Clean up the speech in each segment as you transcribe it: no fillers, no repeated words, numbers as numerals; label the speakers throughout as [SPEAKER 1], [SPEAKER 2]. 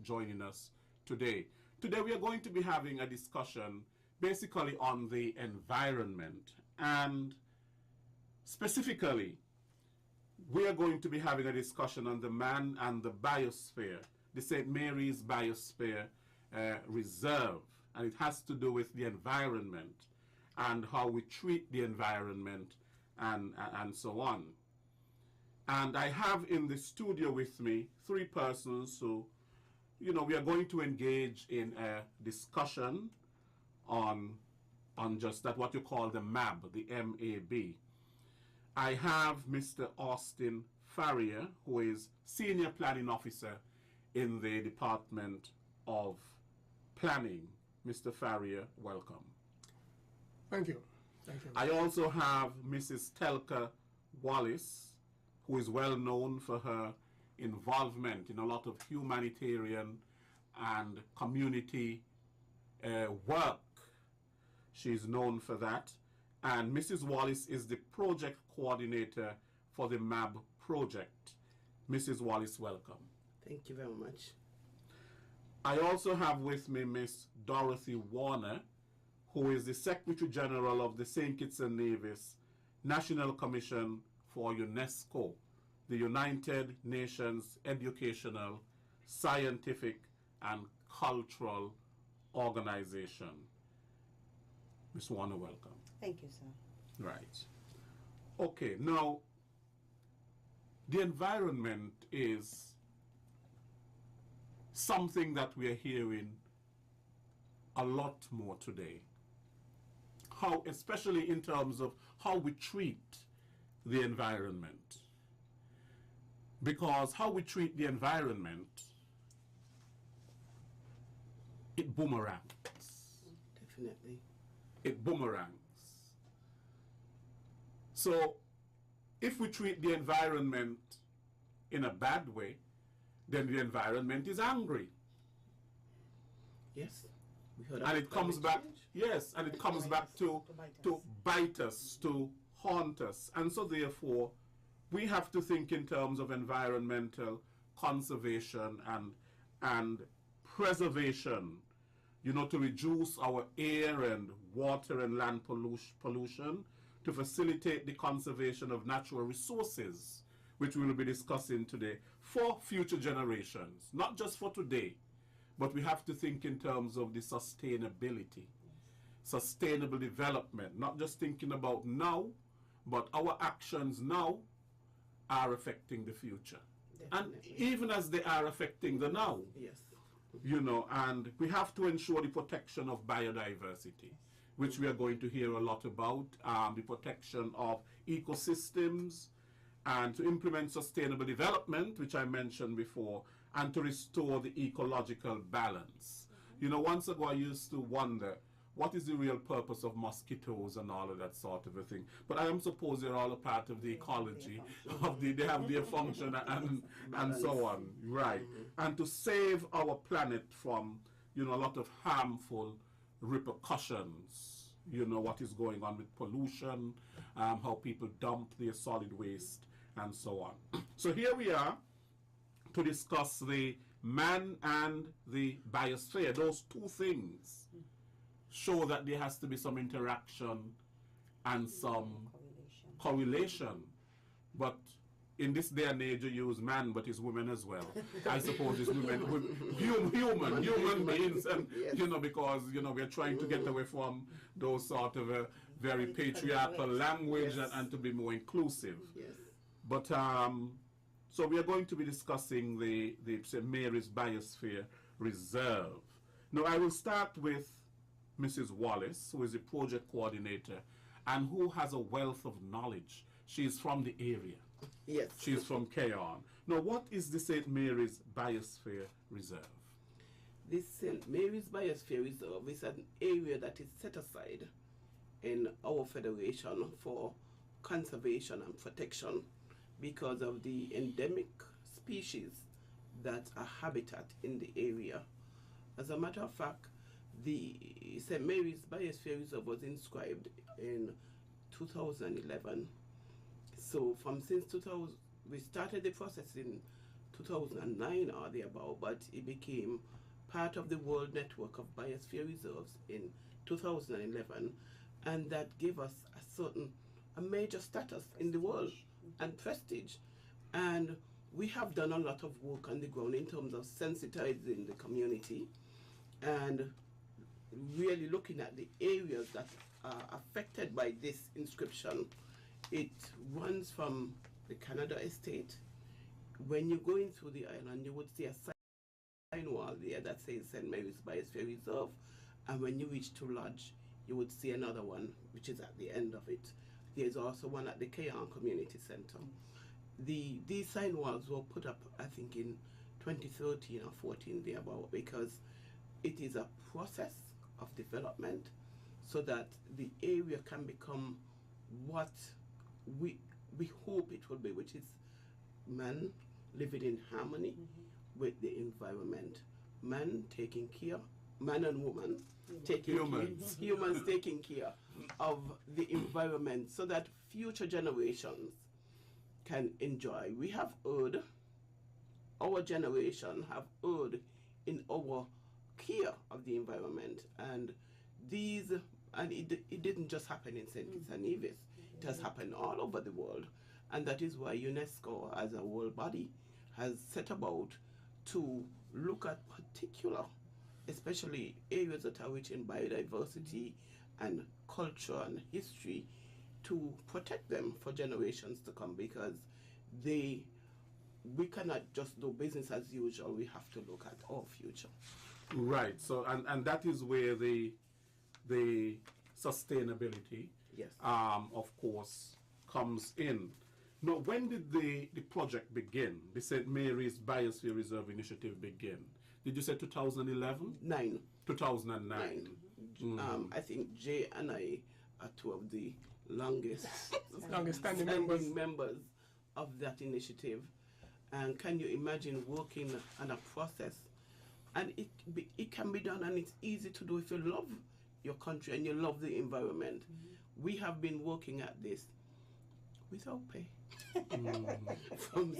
[SPEAKER 1] joining us today. Today we are going to be having a discussion basically on the environment, and specifically we are going to be having a discussion on the man and the biosphere, the St. Mary's Biosphere Reserve, and it has to do with the environment and how we treat the environment and so on. And I have in the studio with me three persons who, we are going to engage in a discussion on just that, what you call the MAB, the M-A-B. I have Mr. Austin Farrier, who is Senior Planning Officer in the Department of Planning. Mr. Farrier, welcome.
[SPEAKER 2] Thank you. Thank you.
[SPEAKER 1] I also have Mrs. Telka Wallace, who is well known for her involvement in a lot of humanitarian and community work. She's known for that. And Mrs. Wallace is the project coordinator for the MAB project. Mrs. Wallace, welcome.
[SPEAKER 3] Thank you very much.
[SPEAKER 1] I also have with me Miss Dorothy Warner, who is the Secretary General of the St Kitts and Nevis National Commission for Unesco, the United Nations Educational, Scientific and Cultural Organization. Ms. Warner, welcome.
[SPEAKER 4] Thank you, sir.
[SPEAKER 1] Right. Okay, now, the environment is something that we are hearing a lot more today. How, especially in terms of how we treat the environment. Because how we treat the environment, it boomerangs.
[SPEAKER 3] Definitely.
[SPEAKER 1] It boomerangs. So, if we treat the environment in a bad way, then the environment is angry.
[SPEAKER 3] Yes.
[SPEAKER 1] And it comes back, yes, and it comes back to bite us, to haunt us. And so therefore, we have to think in terms of environmental conservation and preservation, to reduce our air and water and land pollution, to facilitate the conservation of natural resources, which we will be discussing today, for future generations, not just for today, but we have to think in terms of the sustainability, sustainable development, not just thinking about now, but our actions now are affecting the future.
[SPEAKER 3] Definitely.
[SPEAKER 1] And even as they are affecting the now,
[SPEAKER 3] yes,
[SPEAKER 1] and we have to ensure the protection of biodiversity, which we are going to hear a lot about, the protection of ecosystems, and to implement sustainable development, which I mentioned before, and to restore the ecological balance. Once ago I used to wonder, what is the real purpose of mosquitoes and all of that sort of a thing? But I am suppose they're all a part of the ecology, they have their function and so on, right? And to save our planet from, a lot of harmful repercussions. What is going on with pollution, how people dump their solid waste, and so on. So here we are to discuss the man and the biosphere. Those two things show that there has to be some interaction and some correlation. But in this day and age, you use man, but it's women as well. I suppose it's women, human beings, and
[SPEAKER 3] yes.
[SPEAKER 1] Because we're trying to get away from those sort of a very patriarchal language,
[SPEAKER 3] yes.
[SPEAKER 1] and to be more inclusive.
[SPEAKER 3] Yes.
[SPEAKER 1] But so we are going to be discussing the St. Mary's Biosphere Reserve. Now I will start with Mrs. Wallace, who is the project coordinator and who has a wealth of knowledge. She is from the area.
[SPEAKER 3] Yes.
[SPEAKER 1] She's from Keon. Now, what is the St. Mary's Biosphere Reserve?
[SPEAKER 3] This St. Mary's Biosphere Reserve is an area that is set aside in our federation for conservation and protection because of the endemic species that are habitat in the area. As a matter of fact, the St. Mary's Biosphere Reserve was inscribed in 2011. So since 2000, we started the process in 2009 or thereabout, but it became part of the World Network of Biosphere Reserves in 2011, and that gave us a major status in the world and prestige. And we have done a lot of work on the ground in terms of sensitizing the community and really looking at the areas that are affected by this inscription. It runs from the Canada estate. When you're going through the island, you would see a sign wall there that says St. Mary's Biosphere Reserve, and when you reach to Lodge, you would see another one which is at the end of it. There's also one at the Keyan Community Center. These sign walls were put up, I think, in 2013 or 14 thereabout, because it is a process of development so that the area can become what we hope it will be, which is man living in harmony with the environment, man taking care, man and woman taking
[SPEAKER 1] humans.
[SPEAKER 3] care, humans taking care of the environment so that future generations can enjoy. We have heard, our generation have heard in our care of the environment, and it didn't just happen in St. Kitts and Nevis. It has happened all over the world, and that is why UNESCO, as a world body, has set about to look at particular, especially areas that are rich in biodiversity and culture and history, to protect them for generations to come, because we cannot just do business as usual. We have to look at our future.
[SPEAKER 1] Right. So and that is where the sustainability,
[SPEAKER 3] yes,
[SPEAKER 1] of course, comes in. Now, when did the project begin? The St. Mary's Biosphere Reserve Initiative begin? Did you say 2011? 2009.
[SPEAKER 3] I think Jay and I are two of the longest
[SPEAKER 2] standing
[SPEAKER 3] members of that initiative. And can you imagine working on a process? And it can be done, and it's easy to do if you love your country and you love the environment. We have been working at this without pay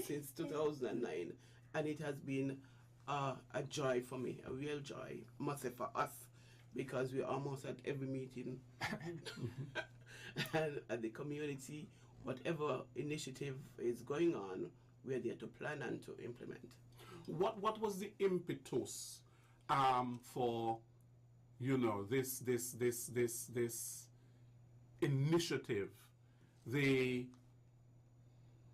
[SPEAKER 3] since 2009, and it has been a joy for me, a real joy, I must say, for us, because we're almost at every meeting and at the community, whatever initiative is going on, we're there to plan and to implement.
[SPEAKER 1] What was the impetus for this initiative?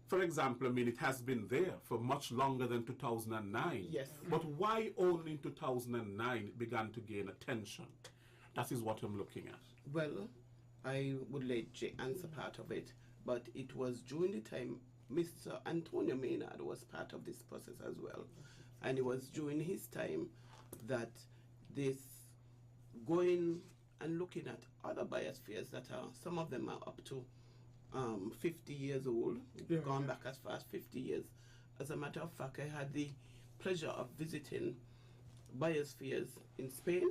[SPEAKER 1] For example, I mean, it has been there for much longer than 2009.
[SPEAKER 3] Yes.
[SPEAKER 1] But why only in 2009 it began to gain attention? That is what I'm looking at.
[SPEAKER 3] Well, I would let Jay answer part of it, but it was during the time Mr. Antonio Maynard was part of this process as well. And it was during his time that this going and looking at other biospheres that are, some of them are up to 50 years old, gone back as far as 50 years. As a matter of fact, I had the pleasure of visiting biospheres in Spain,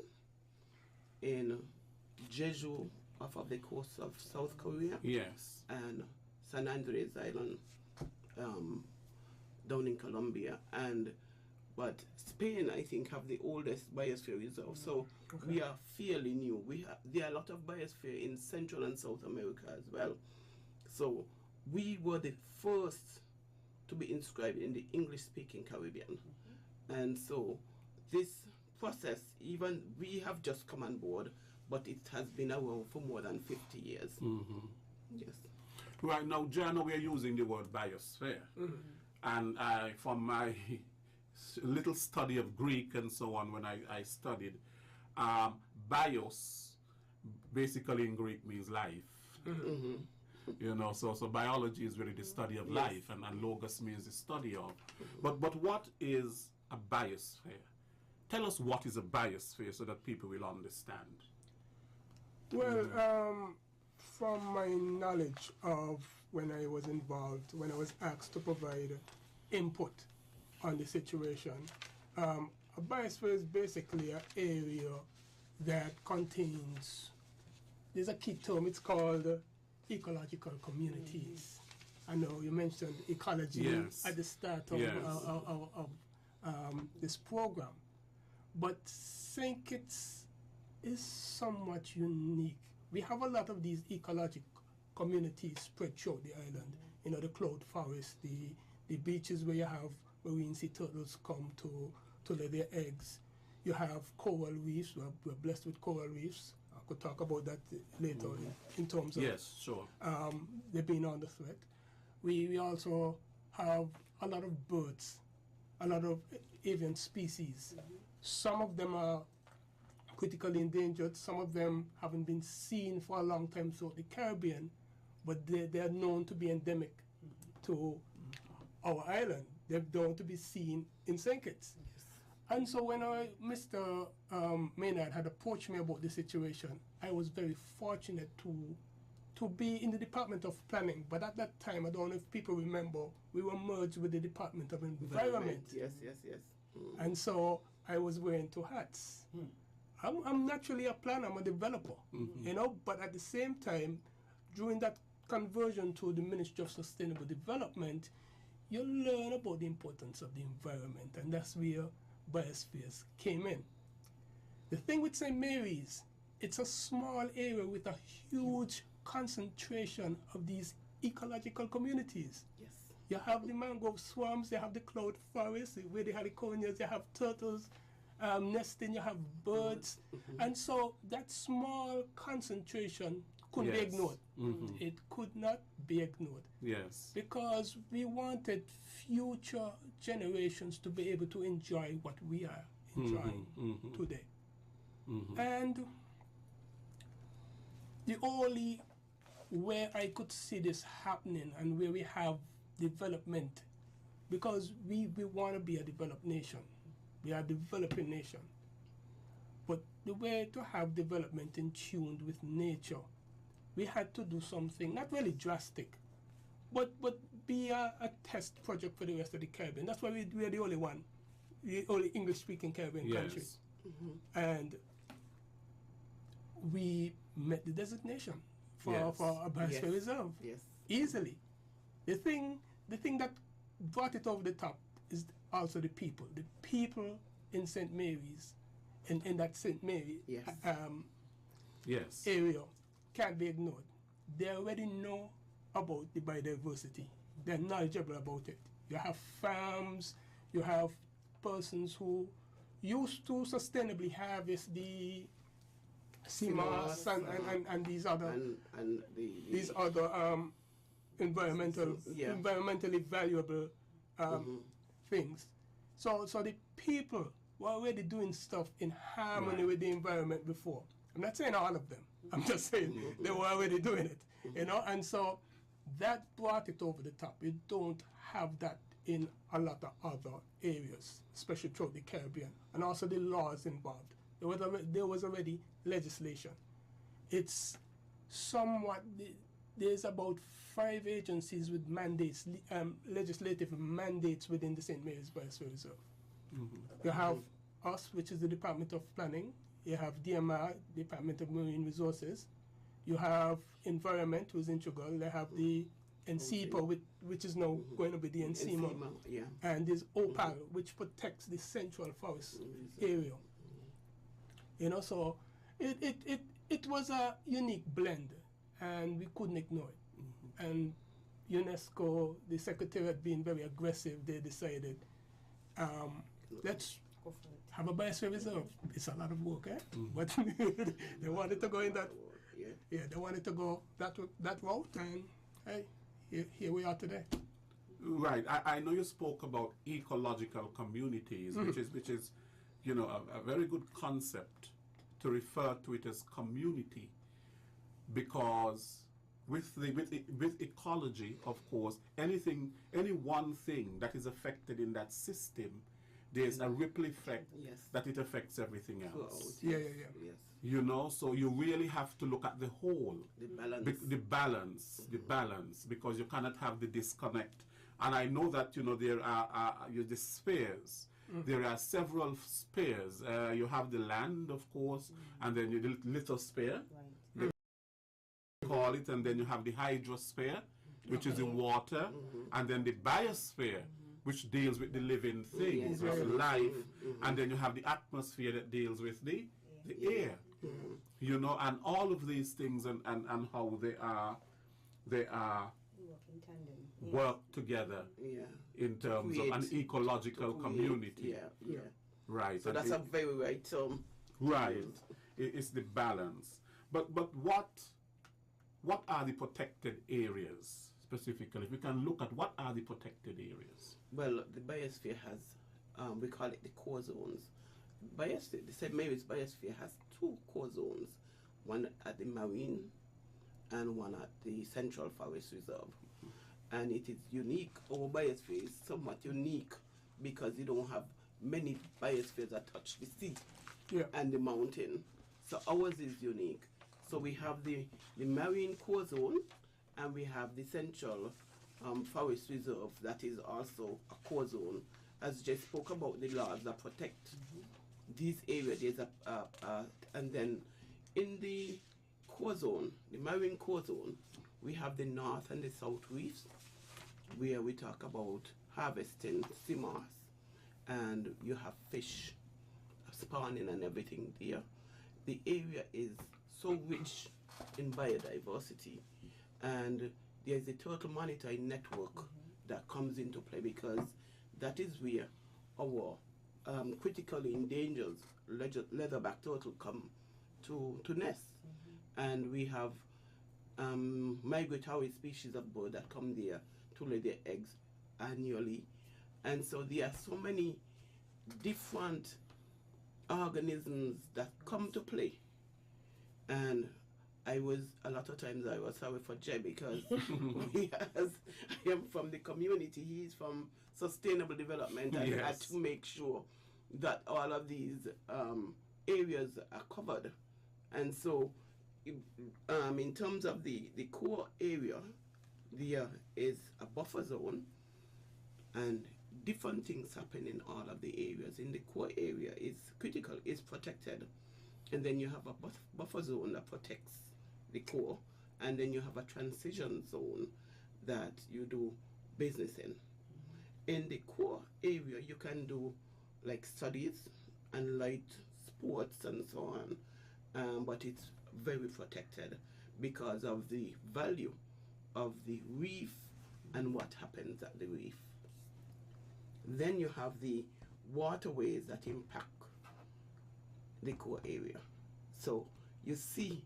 [SPEAKER 3] in Jeju, off of the coast of South Korea,
[SPEAKER 1] yes,
[SPEAKER 3] and San Andres Island down in Colombia, but Spain, I think, have the oldest biosphere reserve. So we are fairly new. There are a lot of biosphere in Central and South America as well. So we were the first to be inscribed in the English-speaking Caribbean. And so this process, even we have just come on board, but it has been around for more than 50 years. Yes.
[SPEAKER 1] Right now, Jana, we are using the word biosphere. And from my little study of Greek and so on, when I studied, bios basically in Greek means life. So biology is really the study of life, and logos means the study of. But what is a biosphere? Tell us what is a biosphere so that people will understand.
[SPEAKER 2] Well, from my knowledge of when I was involved, when I was asked to provide input on the situation, a biosphere is basically an area that contains, there's a key term, it's called ecological communities. I know you mentioned ecology
[SPEAKER 1] Yes.
[SPEAKER 2] at the start of,
[SPEAKER 1] Yes.
[SPEAKER 2] This program, but St. Kitts is somewhat unique. We have a lot of these ecological communities spread throughout the island. You know, the cloud forest, the beaches where you have marine sea turtles come to lay their eggs. You have coral reefs. We're blessed with coral reefs. I could talk about that later in terms of
[SPEAKER 1] Yes, sure.
[SPEAKER 2] they being under threat. We also have a lot of birds, a lot of avian species. Some of them are critically endangered. Some of them haven't been seen for a long time throughout the Caribbean, but they are known to be endemic to our island. They're known to be seen in St. Kitts. And so when Mr. Maynard had approached me about the situation, I was very fortunate to be in the Department of Planning. But at that time, I don't know if people remember, we were merged with the Department of Environment.
[SPEAKER 3] Yes.
[SPEAKER 2] And so I was wearing two hats. I'm naturally a planner, I'm a developer, you know, but at the same time, during that conversion to the Ministry of Sustainable Development, you learn about the importance of the environment, and that's where Biospheres came in. The thing with St. Mary's, it's a small area with a huge concentration of these ecological communities.
[SPEAKER 3] Yes.
[SPEAKER 2] You have the mangrove swamps, you have the cloud forest, where the heliconias, you have turtles nesting, you have birds. And so that small concentration couldn't be
[SPEAKER 1] Yes.
[SPEAKER 2] ignored. It could not be ignored.
[SPEAKER 1] Yes.
[SPEAKER 2] Because we wanted future generations to be able to enjoy what we are enjoying today. And the only where I could see this happening and where we have development, because we want to be a developed nation. We are a developing nation. But the way to have development in tune with nature, we had to do something, not really drastic, but be a test project for the rest of the Caribbean. That's why we are the only one, the only English-speaking Caribbean country. And we met the designation for a Biosphere Reserve easily. The thing that brought it over the top is also the people. The people in St. Mary's, in that St. Mary area, can't be ignored. They already know about the biodiversity. They're knowledgeable about it. You have farms, you have persons who used to sustainably harvest the sea moss and these other environmentally valuable things. So the people were already doing stuff in harmony with the environment before. I'm not saying all of them. I'm just saying they were already doing it, you know. And so that brought it over the top. You don't have that in a lot of other areas, especially throughout the Caribbean, and also the laws involved. There was already legislation. It's somewhat, there's about 5 agencies with mandates, legislative mandates within the St. Mary's Biosphere Reserve. You have us, which is the Department of Planning. You have DMR, Department of Marine Resources. You have Environment, who's integral. They have the NCPA, which is now going to be the NCMA. And there's OPAL, which protects the central forest area. You know, so it was a unique blend, and we couldn't ignore it. And UNESCO, the Secretariat being very aggressive, they decided, let's have a Biosphere Reserve. It's a lot of work, eh? But they wanted to go in that, they wanted to go that route, and hey, here we are today.
[SPEAKER 1] Right. I know you spoke about ecological communities, which is, you know, a very good concept to refer to it as community, because with ecology, of course, any one thing that is affected in that system, there's a ripple effect that it affects everything else.
[SPEAKER 2] Yes.
[SPEAKER 1] You know, so you really have to look at the whole, the balance, because you cannot have the disconnect. And I know that, you know, there are the spheres. There are several spheres. You have the land, of course, and then the lithosphere, they call it, and then you have the hydrosphere, which is in water, and then the biosphere, which deals with the living things, with life, and then you have the atmosphere that deals with the air. You know, and all of these things and how they are
[SPEAKER 4] Work in tandem.
[SPEAKER 1] work together in terms of an ecological community. Right.
[SPEAKER 3] So
[SPEAKER 1] and
[SPEAKER 3] that's a very right term.
[SPEAKER 1] right. It's the balance. But what are the protected areas specifically? If we can look at what are the protected areas.
[SPEAKER 3] Well, the biosphere has, we call it the core zones. Biosphere, the St. Mary's Biosphere has two core zones, one at the marine and one at the Central Forest Reserve. And it is unique. Our biosphere is somewhat unique because you don't have many biospheres that touch the sea and the mountain. So ours is unique. So we have the marine core zone and we have the Central Forest Reserve that is also a core zone. As Jay spoke about the laws that protect these areas, there's and then in the core zone, the marine core zone, we have the north and the south reefs, where we talk about harvesting sea moss, and you have fish spawning and everything there. The area is so rich in biodiversity, and there's a total monitoring network that comes into play because that is where our critically endangered leatherback turtle come to nest. And we have migratory species of bird that come there to lay their eggs annually. And so there are so many different organisms that come to play. And a lot of times I was sorry for Jay because I am from the community, he's from sustainable development, and I had to make sure that all of these areas are covered. And so in terms of the core area, there is a buffer zone and different things happen in all of the areas. In the core area is critical, is protected. And then you have a buffer zone that protects the core. And then you have a transition zone that you do business in. In the core area, you can do like studies and light sports and so on. But it's very protected because of the value of the reef and what happens at the reef. Then you have the waterways that impact the core area. So you see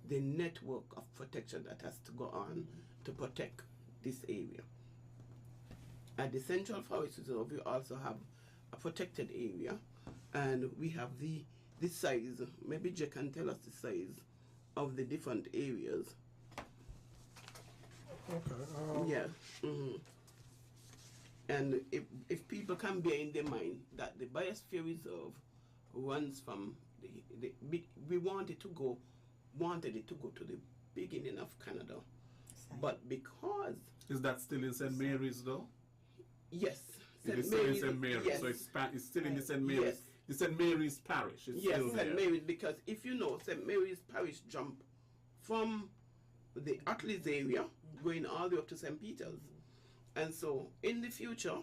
[SPEAKER 3] the network of protection that has to go on to protect this area. At the Central Forest Reserve, we also have a protected area, and we have the size. Maybe Jay can tell us the size of the different areas.
[SPEAKER 2] Okay.
[SPEAKER 3] And if people can bear in their mind that the Biosphere Reserve runs from we wanted it to go to the beginning of Canada, but because
[SPEAKER 1] is that still in St. Mary's though?
[SPEAKER 3] Yes,
[SPEAKER 1] it is still in St. Mary's,
[SPEAKER 3] yes.
[SPEAKER 1] so it's still in the St. Mary's.
[SPEAKER 3] Yes.
[SPEAKER 1] The St. Mary's Parish is still there.
[SPEAKER 3] St. Mary's, because if you know, St. Mary's Parish jump from the Atlas area going all the way up to St. Peter's. And so in the future,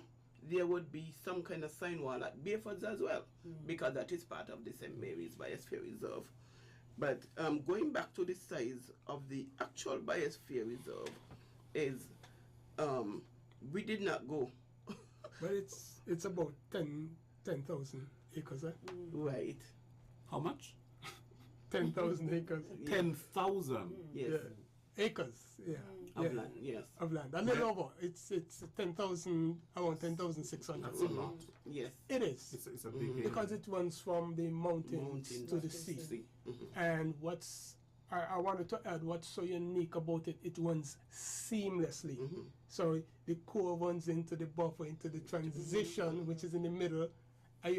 [SPEAKER 3] there would be some kind of sign wall at Beaufort's as well, because that is part of the St. Mary's Biosphere Reserve. But going back to the size of the actual Biosphere Reserve is, we did not go.
[SPEAKER 2] But it's about 10,000 acres, eh?
[SPEAKER 3] Right.
[SPEAKER 1] How much?
[SPEAKER 2] 10,000 acres.
[SPEAKER 1] 10,000.
[SPEAKER 3] Yes.
[SPEAKER 2] Yeah. Acres, yeah.
[SPEAKER 3] Of land, yes.
[SPEAKER 2] Of land. A little over. It's 10,000, around 10,600.
[SPEAKER 1] That's a lot.
[SPEAKER 3] Yes.
[SPEAKER 2] It is.
[SPEAKER 1] It's a big area.
[SPEAKER 2] Because it runs from the mountains to the sea. And I wanted to add what's so unique about it, it runs seamlessly. So the core runs into the buffer, into the transition, which is in the middle, and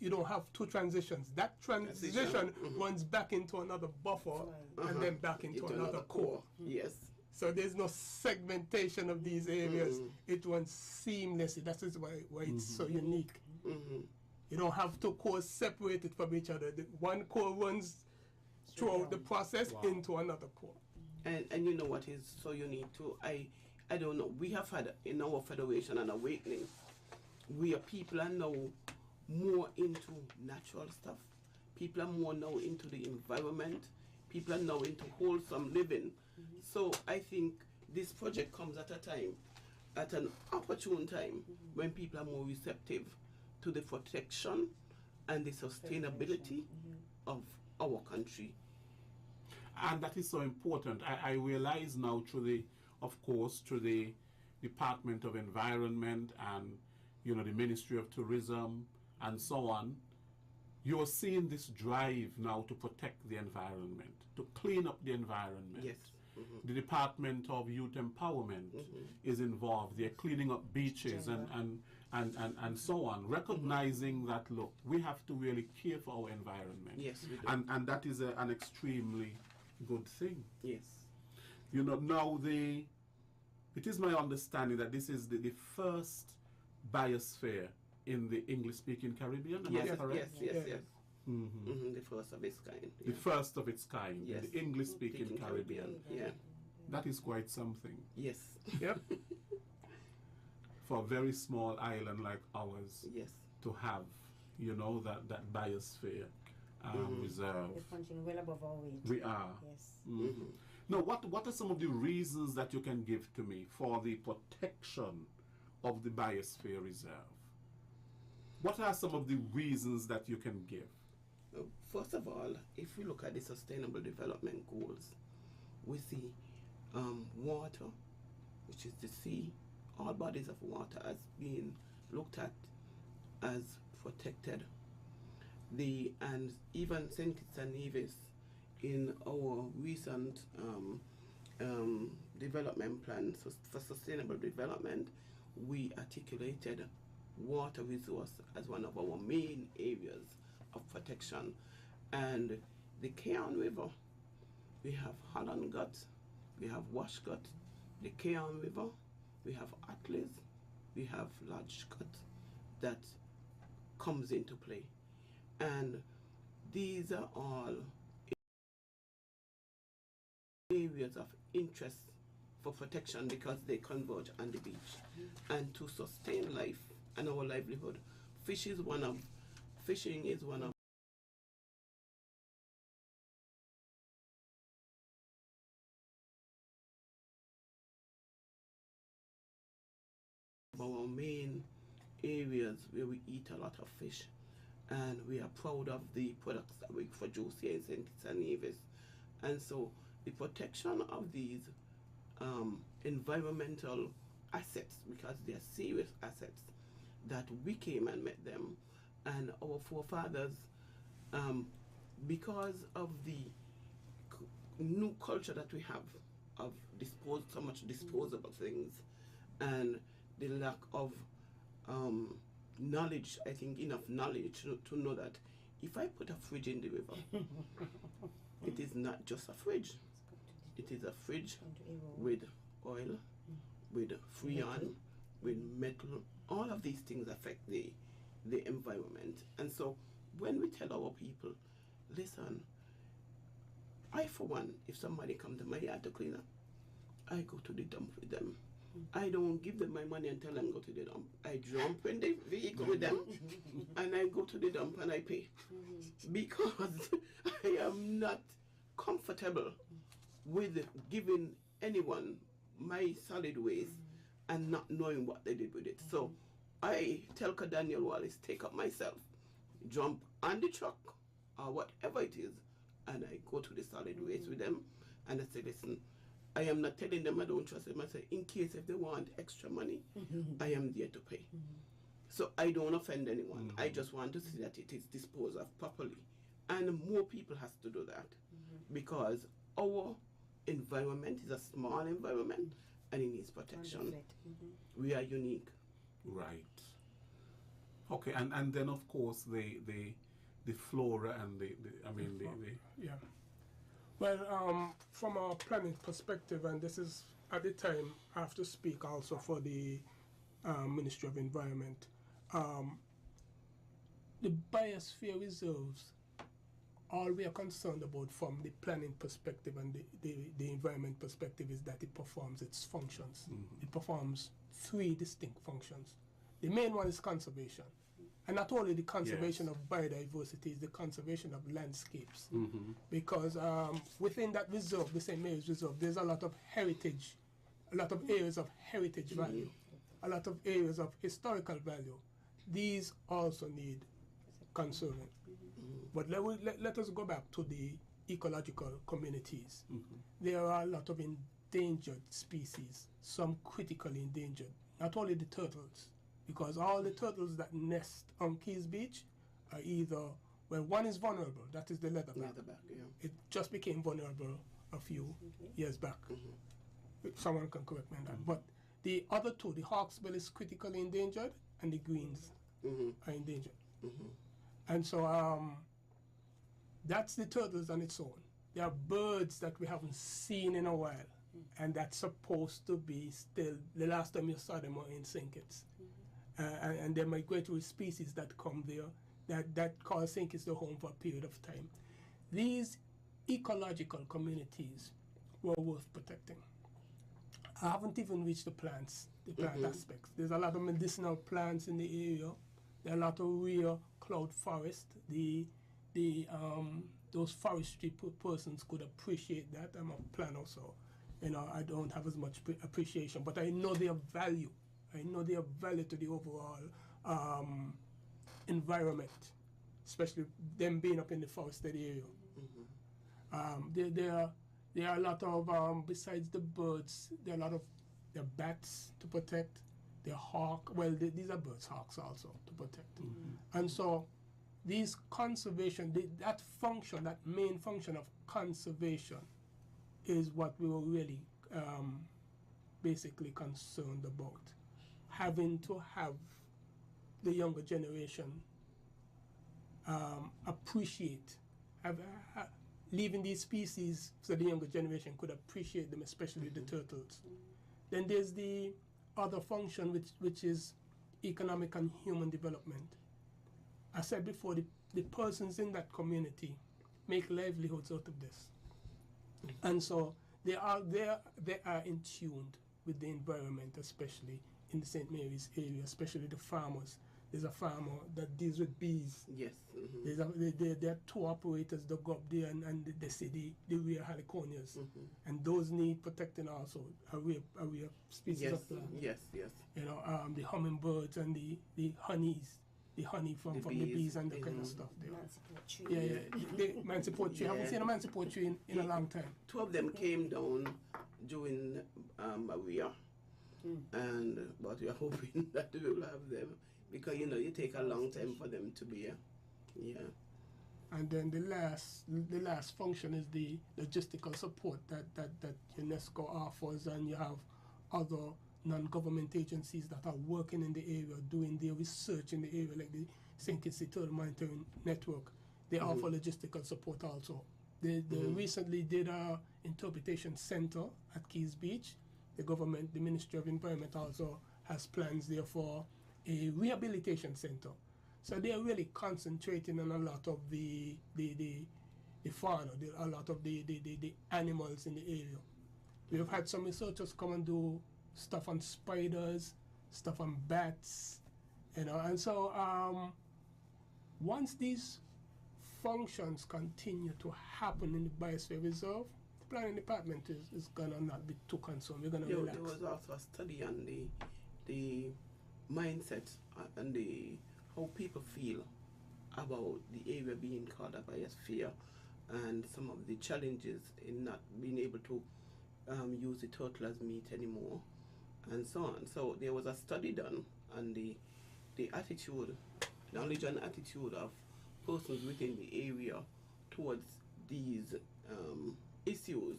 [SPEAKER 2] you don't have two transitions. That transition runs back into another buffer and then back into another core.
[SPEAKER 3] Yes.
[SPEAKER 2] So there's no segmentation of these areas. It runs seamlessly. That is why it's so unique. You don't have two cores separated from each other. The one core runs throughout the process into another core.
[SPEAKER 3] And you know what is so unique too? I don't know. We have had in our federation an awakening. People are now more into natural stuff. People are more now into the environment. People are now into wholesome living. So I think this project comes at a time, at an opportune time, when people are more receptive to the protection and the sustainability of our country.
[SPEAKER 1] And that is so important. I realize now through the Department of Environment and the Ministry of Tourism and so on, you're seeing this drive now to protect the environment, to clean up the environment.
[SPEAKER 3] Yes.
[SPEAKER 1] The Department of Youth Empowerment is involved. They're cleaning up beaches and so on, recognizing that, look, we have to really care for our environment.
[SPEAKER 3] Yes, we do.
[SPEAKER 1] And that is an extremely good thing.
[SPEAKER 3] Yes.
[SPEAKER 1] Now it is my understanding that this is the first biosphere in the English-speaking Caribbean. Am I correct?
[SPEAKER 3] Yes. The first of its kind.
[SPEAKER 1] The first of its kind
[SPEAKER 3] Yes.
[SPEAKER 1] in the English-speaking Caribbean.
[SPEAKER 3] Yeah.
[SPEAKER 1] That is quite something.
[SPEAKER 3] Yes.
[SPEAKER 1] Yep. For a very small island like ours,
[SPEAKER 3] Yes.
[SPEAKER 1] to have, that biosphere reserve.
[SPEAKER 4] We're punching well above our weight.
[SPEAKER 1] We are.
[SPEAKER 4] Yes.
[SPEAKER 1] Now, what are some of the reasons that you can give to me for the protection of the biosphere reserve? What are some of the reasons that you can give?
[SPEAKER 3] First of all, if we look at the Sustainable Development Goals, we see water, which is the sea, all bodies of water as being looked at as protected. And even St Kitts and Nevis, in our recent development plan for sustainable development, we articulated water resource as one of our main areas of protection. And the Cairn River, we have Holland Gut, we have Washgut, the Cairn River, we have Atlas, we have Lodge Gut that comes into play. And these are all areas of interest for protection because they converge on the beach. And to sustain life and our livelihood, fishing is one of our main areas where we eat a lot of fish, and we are proud of the products that we produce here in St Kitts and Nevis. And so the protection of these environmental assets, because they are serious assets, that we came and met them, and our forefathers, because of the new culture that we have of so much disposable things, and the lack of knowledge, I think enough knowledge to know that if I put a fridge in the river, it is not just a fridge. It is a fridge with oil, with freon, with metal. All of these things affect the environment. And so when we tell our people, listen, I for one, if somebody comes to my yard to clean up, I go to the dump with them. I don't give them my money and tell them go to the dump. I jump in the vehicle with them and I go to the dump and I pay. Because I am not comfortable with giving anyone my solid waste and not knowing what they did with it. So I tell Daniel Wallace, take up myself, jump on the truck or whatever it is, and I go to the solid waste with them and I say, listen, I am not telling them I don't trust them. I say, in case if they want extra money, I am there to pay. So I don't offend anyone. I just want to see that it is disposed of properly. And more people has to do that because our environment is a small environment and it needs protection. We are unique.
[SPEAKER 1] Right. Okay, and then of course the flora and the
[SPEAKER 2] yeah. Well, from a planning perspective, and this is at the time I have to speak also for the Ministry of Environment. The biosphere reserves all we are concerned about from the planning perspective and the environment perspective is that it performs its functions. It performs 3 distinct functions. The main one is conservation. And not only the conservation of biodiversity, is the conservation of landscapes. Because within that reserve, the St. Mary's Reserve, there's a lot of heritage, a lot of areas of heritage value, a lot of areas of historical value. These also need conserving. But let us go back to the ecological communities. There are a lot of endangered species, some critically endangered. Not only the turtles, because all the turtles that nest on Keys Beach are either, well, one is vulnerable, that is the leatherback. It just became vulnerable a few years back. Someone can correct me on that. But the other 2, the hawksbill is critically endangered, and the greens are endangered. And so that's the turtles on its own. There are birds that we haven't seen in a while, and that's supposed to be still, the last time you saw them were in St Kitts. And there are migratory species that come there that call St Kitts the home for a period of time. These ecological communities were worth protecting. I haven't even reached the plant aspects. There's a lot of medicinal plants in the area. There are a lot of rare cloud forest. Those forestry persons could appreciate that. I'm a planner, so I don't have as much appreciation, but I know their value. I know their value to the overall environment, especially them being up in the forested area. There are a lot of, besides the birds, there are bats to protect, there are hawk, these are birds, hawks also to protect. And so these conservation, that main function of conservation is what we were really basically concerned about. Having to have the younger generation appreciate, leaving these species so the younger generation could appreciate them, especially the turtles. Then there's the other function, which is economic and human development. I said before, the persons in that community make livelihoods out of this. And so they are in tune with the environment, especially in the St. Mary's area, especially the farmers. There's a farmer that deals with bees.
[SPEAKER 3] Yes.
[SPEAKER 2] There are 2 operators that go up there and they see the rare heliconias. And those need protecting also, a rare species of plant.
[SPEAKER 3] Yes.
[SPEAKER 2] The hummingbirds and the honeys. The honey from the bees and the kind of stuff there.
[SPEAKER 4] Mansiport tree.
[SPEAKER 2] The Mansiport tree. I haven't seen a Mansiport tree in a long time.
[SPEAKER 3] 2 of them came down during Maria, but we are hoping that we will have them, because it take a long time for them to be here. Yeah. And
[SPEAKER 2] then the last function is the logistical support that UNESCO offers, and you have other non-government agencies that are working in the area, doing their research in the area, like the St Kitts Turtle Monitoring Network. They offer logistical support also. They recently did a interpretation center at Keys Beach. The Ministry of Environment also has plans there for a rehabilitation center. So they are really concentrating on a lot of the fauna, a lot of the animals in the area. We have had some researchers come and do stuff on spiders, stuff on bats, and so once these functions continue to happen in the Biosphere Reserve, the planning department is gonna not be too concerned. We're gonna relax.
[SPEAKER 3] There was also a study on the mindset and how people feel about the area being called a biosphere, and some of the challenges in not being able to use the turtle as meat anymore, and so on. So there was a study done on the attitude, knowledge and attitude of persons within the area towards these issues,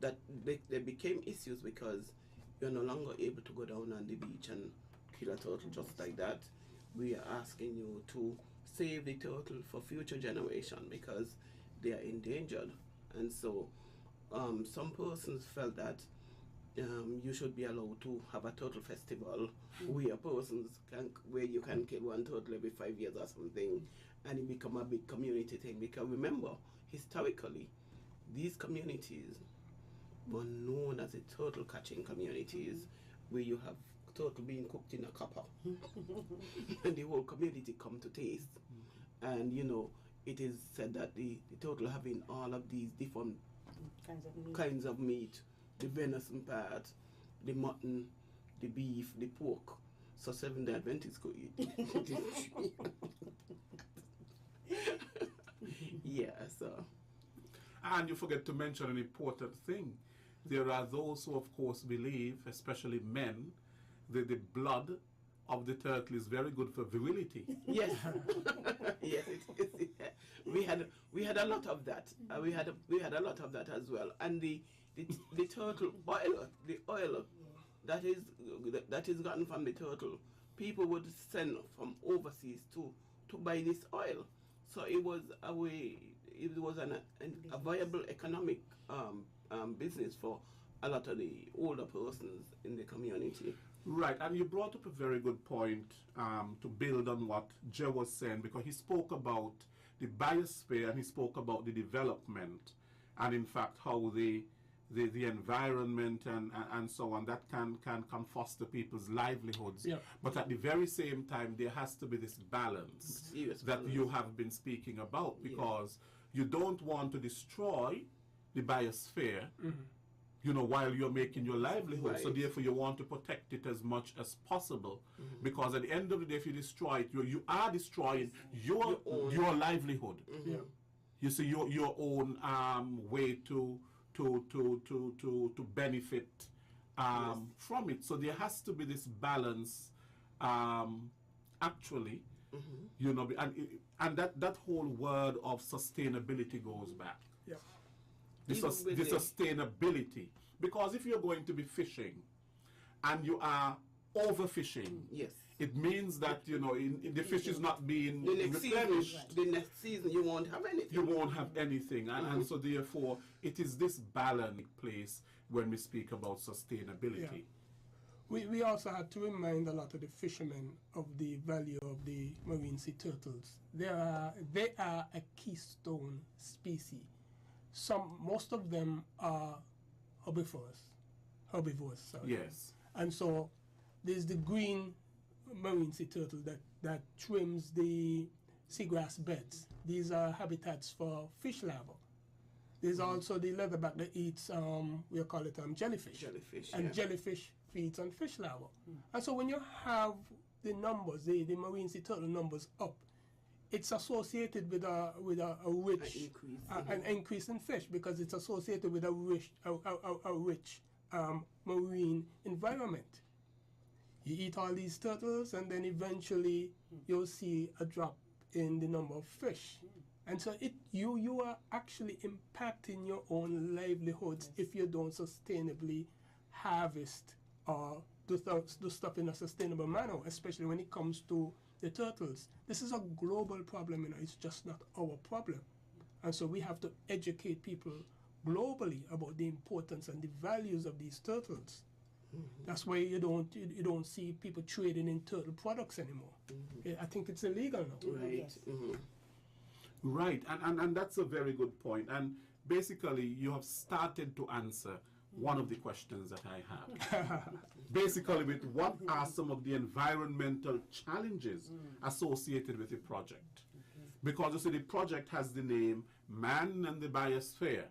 [SPEAKER 3] that they became issues because you're no longer able to go down on the beach and kill a turtle just like that. We are asking you to save the turtle for future generation because they are endangered. And so some persons felt that you should be allowed to have a turtle festival where you can kill one turtle every 5 years or something, and it become a big community thing. Because remember, historically, these communities were known as the turtle catching communities, where you have turtle being cooked in a copper, and the whole community come to taste. And you know, it is said that the turtle having all of these different kinds of meat, the venison part, the mutton, the beef, the pork. So Seventh-day Adventists could eat. Yeah, so.
[SPEAKER 1] And you forget to mention an important thing. There are those who, of course, believe, especially men, that the blood of the turtle is very good for virility.
[SPEAKER 3] Yes, yes. We had a lot of that. We had a lot of that as well. And the turtle oil, the oil that is gotten from the turtle, people would send from overseas to buy this oil. So it was a way. It was a viable economic business for a lot of the older persons in the community.
[SPEAKER 1] Right, and you brought up a very good point to build on what Joe was saying, because he spoke about the biosphere and he spoke about the development, and in fact how the environment and so on, that can foster people's livelihoods.
[SPEAKER 2] Yeah.
[SPEAKER 1] But at the very same time, there has to be this balance that you have been speaking about, because you don't want to destroy the biosphere, you know, while you're making your livelihood.
[SPEAKER 3] Right.
[SPEAKER 1] So therefore you want to protect it as much as possible, because at the end of the day, if you destroy it, you are destroying your livelihood.
[SPEAKER 2] Yeah.
[SPEAKER 1] You see, your own way to benefit from it. So there has to be this balance, actually, you know, and that whole word of sustainability goes back.
[SPEAKER 2] Yeah.
[SPEAKER 1] The sustainability, because if you're going to be fishing and you are overfishing,
[SPEAKER 3] Yes.
[SPEAKER 1] it means that, you know, the fish is not being
[SPEAKER 3] The next
[SPEAKER 1] replenished.
[SPEAKER 3] season, the next season, you won't have anything.
[SPEAKER 1] You won't have anything, and so therefore it is this balance place when we speak about sustainability.
[SPEAKER 2] We also had to remind a lot of the fishermen of the value of the marine sea turtles. They are a keystone species. Most of them are herbivores. Sorry.
[SPEAKER 1] Yes.
[SPEAKER 2] And so there's the green marine sea turtle that trims the seagrass beds. These are habitats for fish larvae. There's also the leatherback that eats, we call it jellyfish.
[SPEAKER 3] Jellyfish,
[SPEAKER 2] And
[SPEAKER 3] yeah.
[SPEAKER 2] jellyfish feeds on fish larvae. And so when you have the numbers, the marine sea turtle numbers up, it's associated with a rich an increase in fish, because it's associated with a rich marine environment. You eat all these turtles, and then eventually you'll see a drop in the number of fish. And so you are actually impacting your own livelihoods if you don't sustainably harvest or do stuff in a sustainable manner, especially when it comes to the turtles. This is a global problem, you know, it's just not our problem. And so we have to educate people globally about the importance and the values of these turtles. That's why you don't see people trading in turtle products anymore. I think it's illegal now.
[SPEAKER 3] Right.
[SPEAKER 4] Yes.
[SPEAKER 1] Right, and that's a very good point. And basically, you have started to answer one of the questions that I have. Basically, with what are some of the environmental challenges associated with the project? Because you see, the project has the name Man and the Biosphere.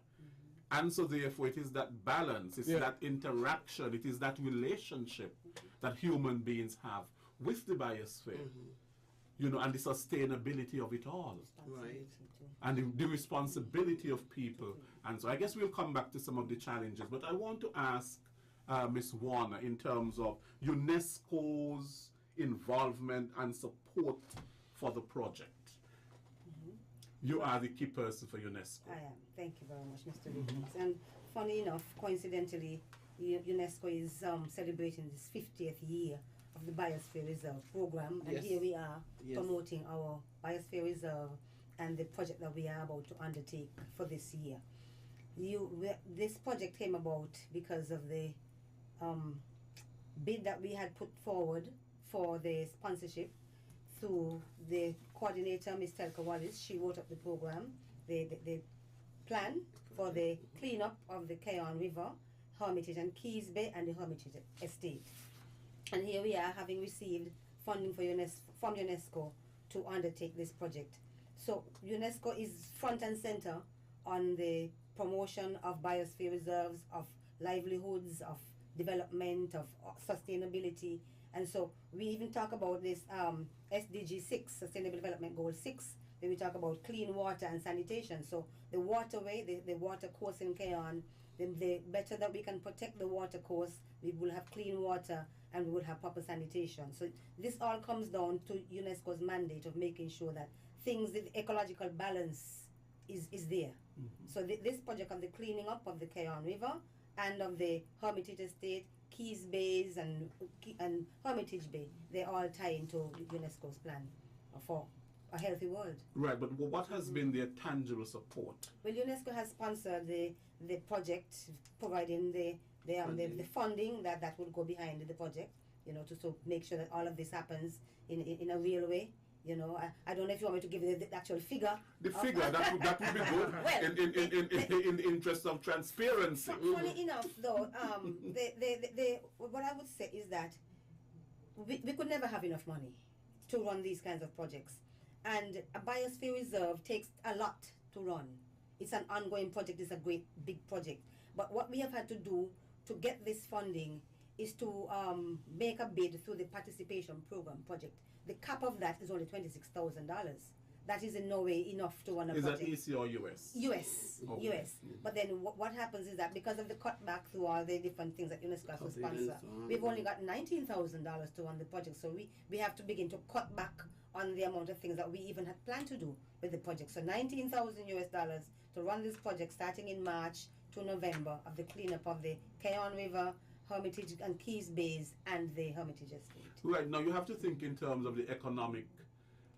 [SPEAKER 1] And so therefore it is that balance, it's that interaction, it is that relationship that human beings have with the biosphere, you know, and the sustainability of it all.
[SPEAKER 3] Right.
[SPEAKER 1] And the responsibility of people. And so I guess we'll come back to some of the challenges, but I want to ask Ms. Warner in terms of UNESCO's involvement and support for the project. You are the key person for UNESCO.
[SPEAKER 4] I am. Thank you very much, Mr. Wiggins. And funny enough, coincidentally, UNESCO is celebrating this 50th year of the Biosphere Reserve program, and here we are promoting our Biosphere Reserve and the project that we are about to undertake for this year. This project came about because of the bid that we had put forward for the sponsorship through the coordinator, Ms. Telka Wallace. She wrote up the program, the plan for the cleanup of the Keon River, Hermitage and Keys Bay, and the Hermitage Estate. And here we are, having received funding from UNESCO to undertake this project. So UNESCO is front and center on the promotion of biosphere reserves, of livelihoods, of development, of sustainability. And so we even talk about this SDG 6, Sustainable Development Goal 6, where we talk about clean water and sanitation. So the waterway, the water course in Keon, the better that we can protect the water course, we will have clean water and we will have proper sanitation. So this all comes down to UNESCO's mandate of making sure that things, the ecological balance is there. So this project of the cleaning up of the Keon River and of the Hermitage Estate, Keys Bays and Hermitage Bay, they all tie into UNESCO's plan for a healthy world.
[SPEAKER 1] Right, but what has been their tangible support?
[SPEAKER 4] Well, UNESCO has sponsored the project, providing the funding that would go behind the project, you know, to make sure that all of this happens in a real way. You know, I don't know if you want me to give you the actual figure.
[SPEAKER 1] The figure, that would be good. Well, in the interest of transparency.
[SPEAKER 4] Funny enough, though, what I would say is that we could never have enough money to run these kinds of projects. And a biosphere reserve takes a lot to run. It's an ongoing project, it's a great big project. But what we have had to do to get this funding is to make a bid through the participation program project. The cap of that is only $26,000. That is in no way enough to run a project.
[SPEAKER 1] Is that EC or US?
[SPEAKER 4] US,
[SPEAKER 1] okay.
[SPEAKER 4] US. But then what happens is that because of the cutback through all the different things that UNESCO has to sponsor, we've only got $19,000 to run the project. So we have to begin to cut back on the amount of things that we even had planned to do with the project. So $19,000 to run this project starting in March to November of the cleanup of the Keon River, Hermitage and Keys Bays, and the Hermitage Estate.
[SPEAKER 1] Right, now you have to think in terms of the economic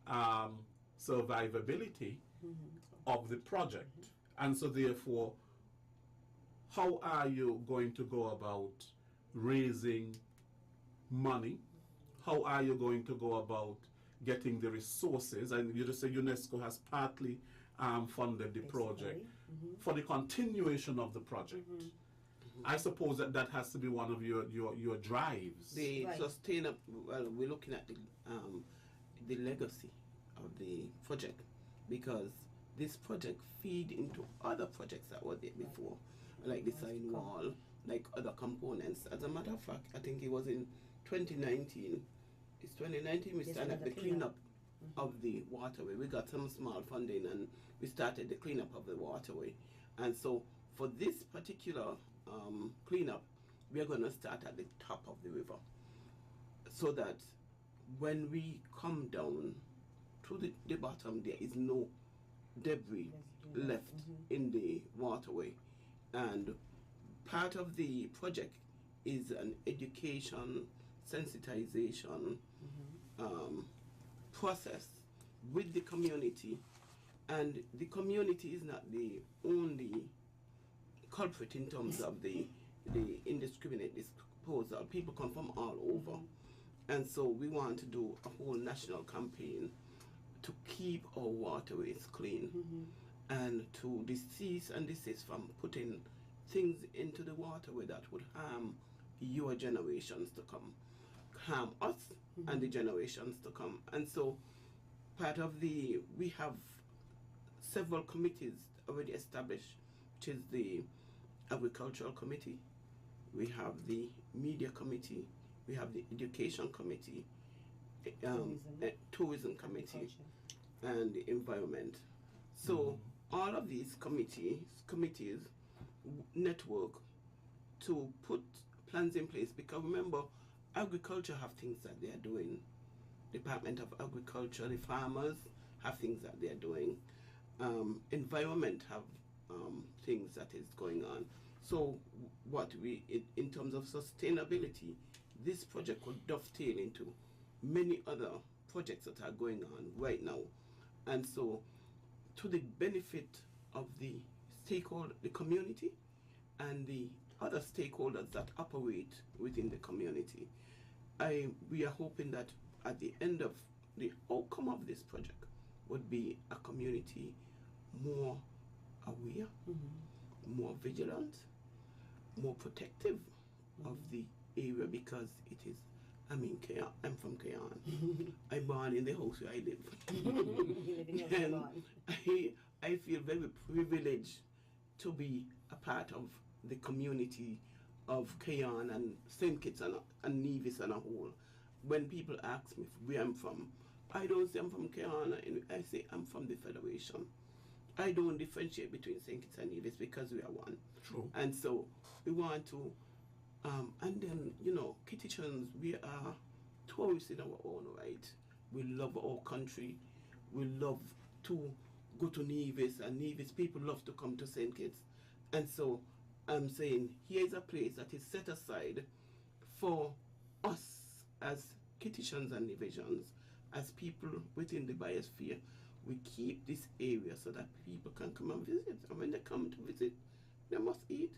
[SPEAKER 1] survivability of the project. And so therefore, how are you going to go about raising money? How are you going to go about getting the resources? And you just say UNESCO has partly funded the project for the continuation of the project. I suppose that has to be one of your drives.
[SPEAKER 3] The sustainable. Well, we're looking at the legacy of the project, because this project feed into other projects that were there before, like the sign wall, like other components. As a matter of fact, I think it was in 2019. It's 2019. We started the cleanup of the waterway. We got some small funding and we started the cleanup of the waterway. And so for this particular cleanup, we are going to start at the top of the river, so that when we come down to the bottom, there is no debris left in the waterway. And part of the project is an education, sensitization process with the community. And the community is not the only culprit in terms of the indiscriminate disposal. People come from all over. And so we want to do a whole national campaign to keep our waterways clean and to cease and desist from putting things into the waterway that would harm your generations to come, harm us and the generations to come. And so we have several committees already established, which is the Agricultural Committee, we have the Media Committee, we have the Education Committee, Tourism Committee, and the Environment. So all of these committees network to put plans in place, because remember, agriculture have things that they are doing. Department of Agriculture, the farmers have things that they are doing. Environment have things that is going on. So in terms of sustainability, this project could dovetail into many other projects that are going on right now. And so to the benefit of the community and the other stakeholders that operate within the community, we are hoping that at the end of the outcome of this project would be a community more aware, more vigilant, more protective of the area, because it is, I'm from Kayan. I'm born in the house where I live. And I feel very privileged to be a part of the community of Kayan and St Kitts and Nevis and a whole. When people ask me where I'm from, I don't say I'm from Kayan, I say I'm from the Federation. I don't differentiate between St Kitts and Nevis because we are one.
[SPEAKER 1] True.
[SPEAKER 3] And so we want to, and then, Kittitians, we are tourists in our own right. We love our country. We love to go to Nevis, and Nevis people love to come to St. Kitts. And so I'm saying here's a place that is set aside for us as Kittitians and Nevisians, as people within the biosphere. We keep this area so that people can come and visit. And when they come to visit, they must eat,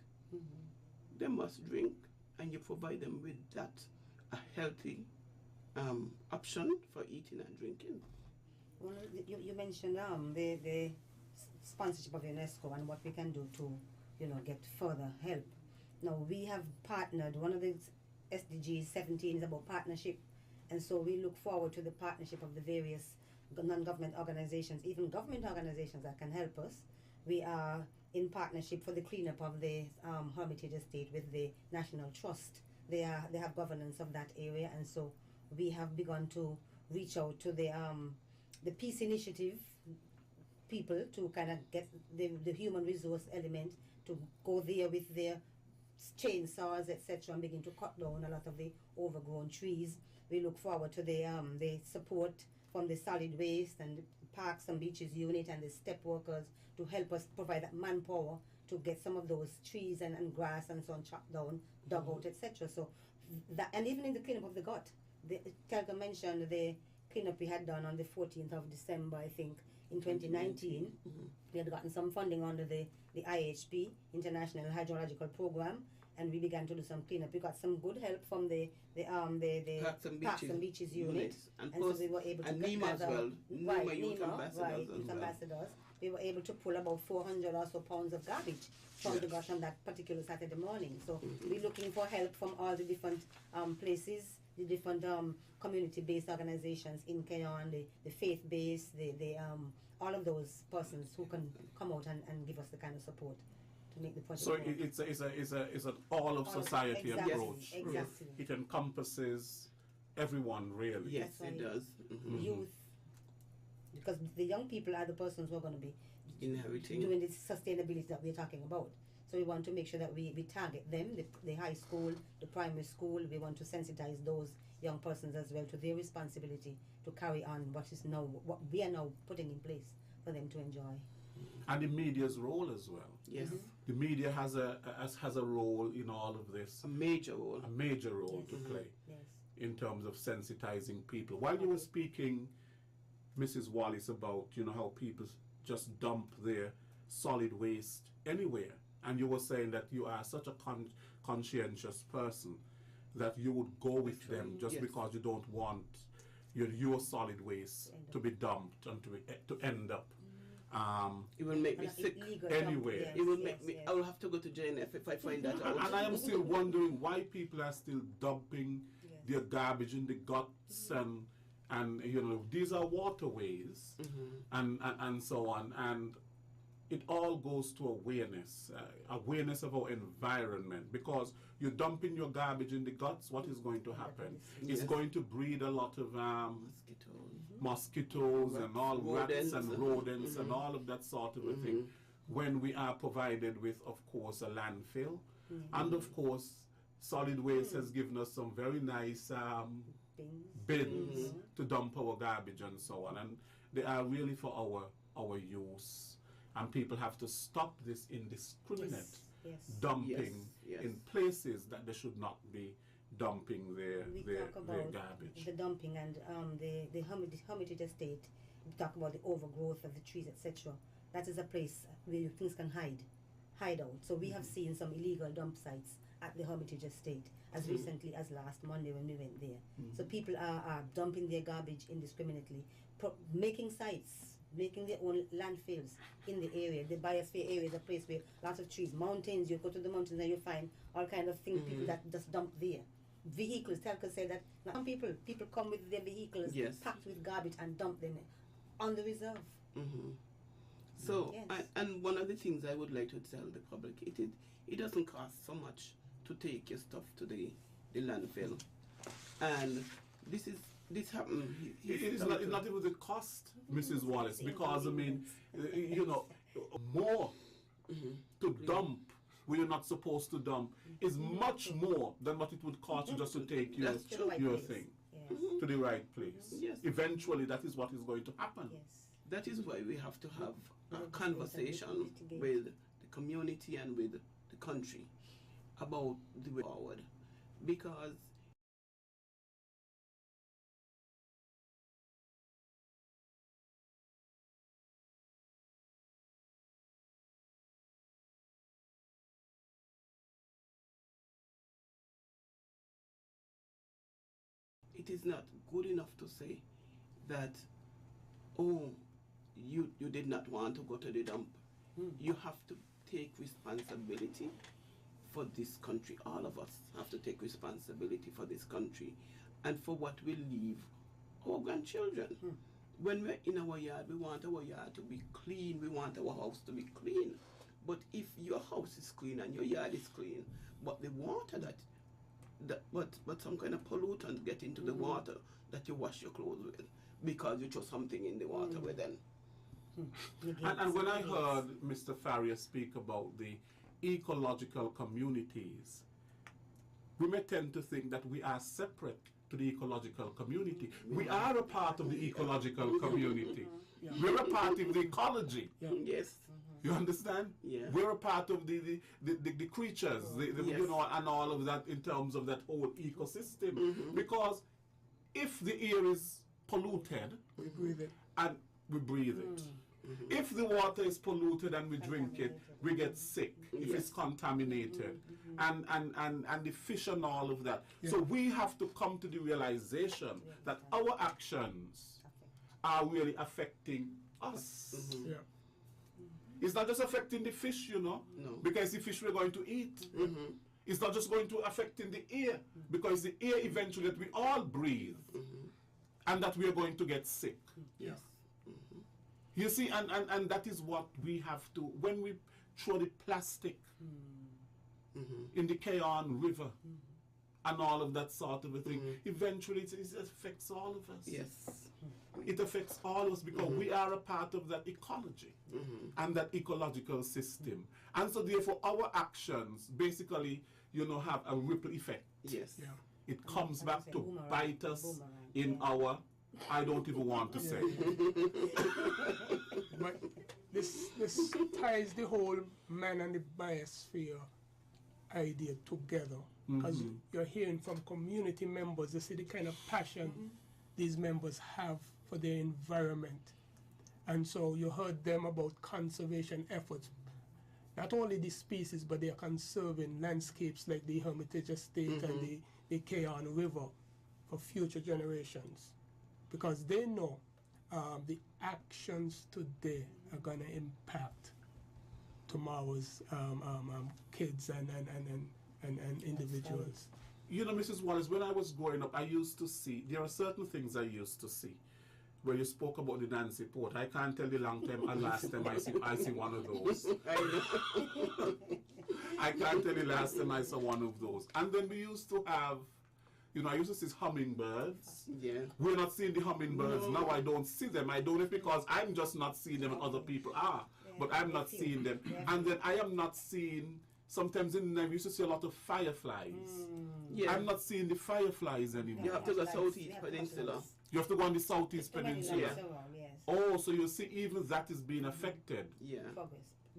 [SPEAKER 3] they must drink, and you provide them with that, a healthy option for eating and drinking.
[SPEAKER 4] Well, you mentioned the sponsorship of UNESCO and what we can do to, get further help. Now, we have partnered, one of the SDGs 17 is about partnership, and so we look forward to the partnership of the various non-government organizations, even government organizations that can help us. We are in partnership for the cleanup of the Hermitage Estate with the National Trust. They have governance of that area, and so we have begun to reach out to the Peace Initiative people to kind of get the human resource element to go there with their chainsaws, etc., and begin to cut down a lot of the overgrown trees. We look forward to the support from the solid waste and the parks and beaches unit and the step workers to help us provide that manpower to get some of those trees and grass and so on chopped down, dug out, etc. So that, and even in the cleanup of the gut, Telka mentioned the cleanup we had done on the 14th of December, I think, in 2019. We had gotten some funding under the IHP, International Hydrological Program, and we began to do some cleanup. We got some good help from the Parks and Beaches unit, and so we were able to
[SPEAKER 3] get as well. Youth
[SPEAKER 4] ambassadors. We were able to pull about 400 or so pounds of garbage from the gush on that particular Saturday morning. So we're looking for help from all the different places, the different community-based organizations in Kenya, and the faith-based, all of those persons who can come out and give us the kind of support to make the project.
[SPEAKER 1] So it's an all of society approach.
[SPEAKER 4] Exactly.
[SPEAKER 1] It encompasses everyone, really.
[SPEAKER 3] Yes, it does.
[SPEAKER 4] Youth, because the young people are the persons who are going to be
[SPEAKER 3] inheriting,
[SPEAKER 4] doing the sustainability that we're talking about. So we want to make sure that we target them, the high school, the primary school. We want to sensitize those young persons as well to their responsibility to carry on what we are now putting in place for them to enjoy.
[SPEAKER 1] And the media's role as well.
[SPEAKER 3] Yes.
[SPEAKER 1] The media has a role in all of this.
[SPEAKER 3] A major role.
[SPEAKER 1] A major role to play in terms of sensitizing people. While you were speaking, Mrs. Wallace, about how people just dump their solid waste anywhere, and you were saying that you are such a conscientious person that you would go with them just because you don't want your solid waste to be dumped and to end up.
[SPEAKER 3] It will make me sick
[SPEAKER 1] anyway.
[SPEAKER 3] It will make me. I will have to go to JNF if I find that out.
[SPEAKER 1] And I am still wondering why people are still dumping their garbage in the guts, and these are waterways, and so on, and it all goes to awareness of our environment, because you're dumping your garbage in the guts. What is going to happen? It's going to breed a lot of mosquitoes and all rats and rodents and all of that sort of a thing, when we are provided with, of course, a landfill, and of course solid waste has given us some very nice bins to dump our garbage and so on, and they are really for our use. And people have to stop this indiscriminate dumping in places that they should not be dumping their garbage.
[SPEAKER 4] The dumping and the Hermitage Estate. We talk about the overgrowth of the trees, etc. That is a place where things can hide out. So we have seen some illegal dump sites at the Hermitage Estate as recently as last Monday when we went there. So people are dumping their garbage indiscriminately, making sites, making their own landfills in the area. The Biosphere area is a place where lots of trees, mountains, you go to the mountains and you find all kind of things, people that just dump there. Vehicles, Telco said that some people come with their vehicles packed with garbage and dump them on the reserve.
[SPEAKER 3] So, and one of the things I would like to tell the public, it doesn't cost so much to take your stuff to the landfill. And this happened.
[SPEAKER 1] It's not even the cost, Mrs. Wallace, because I mean, more to dump where you're not supposed to dump is much more than what it would cost you just to take your thing to the right place.
[SPEAKER 3] Yes.
[SPEAKER 1] Eventually, that is what is going to happen.
[SPEAKER 4] Yes.
[SPEAKER 3] That is why we have to have a conversation with the community and with the country about the way forward, because it is not good enough to say that, oh, you did not want to go to the dump. You have to take responsibility for this country. All of us have to take responsibility for this country and for what we leave our grandchildren. When we're in our yard, we want our yard to be clean. We want our house to be clean. But if your house is clean and your yard is clean, but the water but some kind of pollutant get into the water that you wash your clothes with because you throw something in the water with them.
[SPEAKER 1] And when I heard Mr. Farrier speak about the ecological communities, we may tend to think that we are separate to the ecological community. We are a part of the ecological community. We're a part of the ecology.
[SPEAKER 3] Yes.
[SPEAKER 1] You understand?
[SPEAKER 3] Yeah.
[SPEAKER 1] We're a part of the creatures, and all of that in terms of that whole ecosystem. Because if the air is polluted,
[SPEAKER 2] We breathe it.
[SPEAKER 1] and we breathe it. If the water is polluted and we drink it, we get sick if it's contaminated. And the fish and all of that. So we have to come to the realization that our actions are really affecting us. It's not just affecting the fish,
[SPEAKER 3] No.
[SPEAKER 1] because the fish we're going to eat. It's not just going to affecting the air, because the air eventually that we all breathe, and that we are going to get sick.
[SPEAKER 3] Yes.
[SPEAKER 1] You see, and that is what we have to, when we throw the plastic in the Keon River and all of that sort of a thing, eventually it affects all of us.
[SPEAKER 3] Yes.
[SPEAKER 1] It affects all of us because we are a part of that ecology and that ecological system. And so therefore our actions basically, have a ripple effect.
[SPEAKER 3] Yes.
[SPEAKER 1] It comes back to bite us in our, I don't even want to say.
[SPEAKER 2] But this ties the whole man and the biosphere idea together, because you're hearing from community members, you see the kind of passion these members have for their environment. And so you heard them about conservation efforts. Not only the species, but they are conserving landscapes like the Hermitage Estate and the Keon River for future generations. Because they know the actions today are going to impact tomorrow's kids and individuals.
[SPEAKER 1] Mrs. Wallace, when I was growing up, I used to see, there are certain things I used to see. Where you spoke about the Nancy Port, I can't tell you long time and last time I see one of those. I can't tell you last time I saw one of those. And then we used to have, I used to see hummingbirds.
[SPEAKER 3] Yeah.
[SPEAKER 1] We're not seeing the hummingbirds now. I don't see them. I don't know if because I'm just not seeing them and other people are, but I'm not seeing them. And then I am not seeing. Sometimes in the night we used to see a lot of fireflies.
[SPEAKER 3] Yeah.
[SPEAKER 1] I'm not seeing the fireflies anymore.
[SPEAKER 3] You have to go Southeast Peninsula.
[SPEAKER 1] You have to go on the Southeast Peninsula.
[SPEAKER 4] Yes.
[SPEAKER 1] Oh, so you see, even that is being affected.
[SPEAKER 3] Yeah.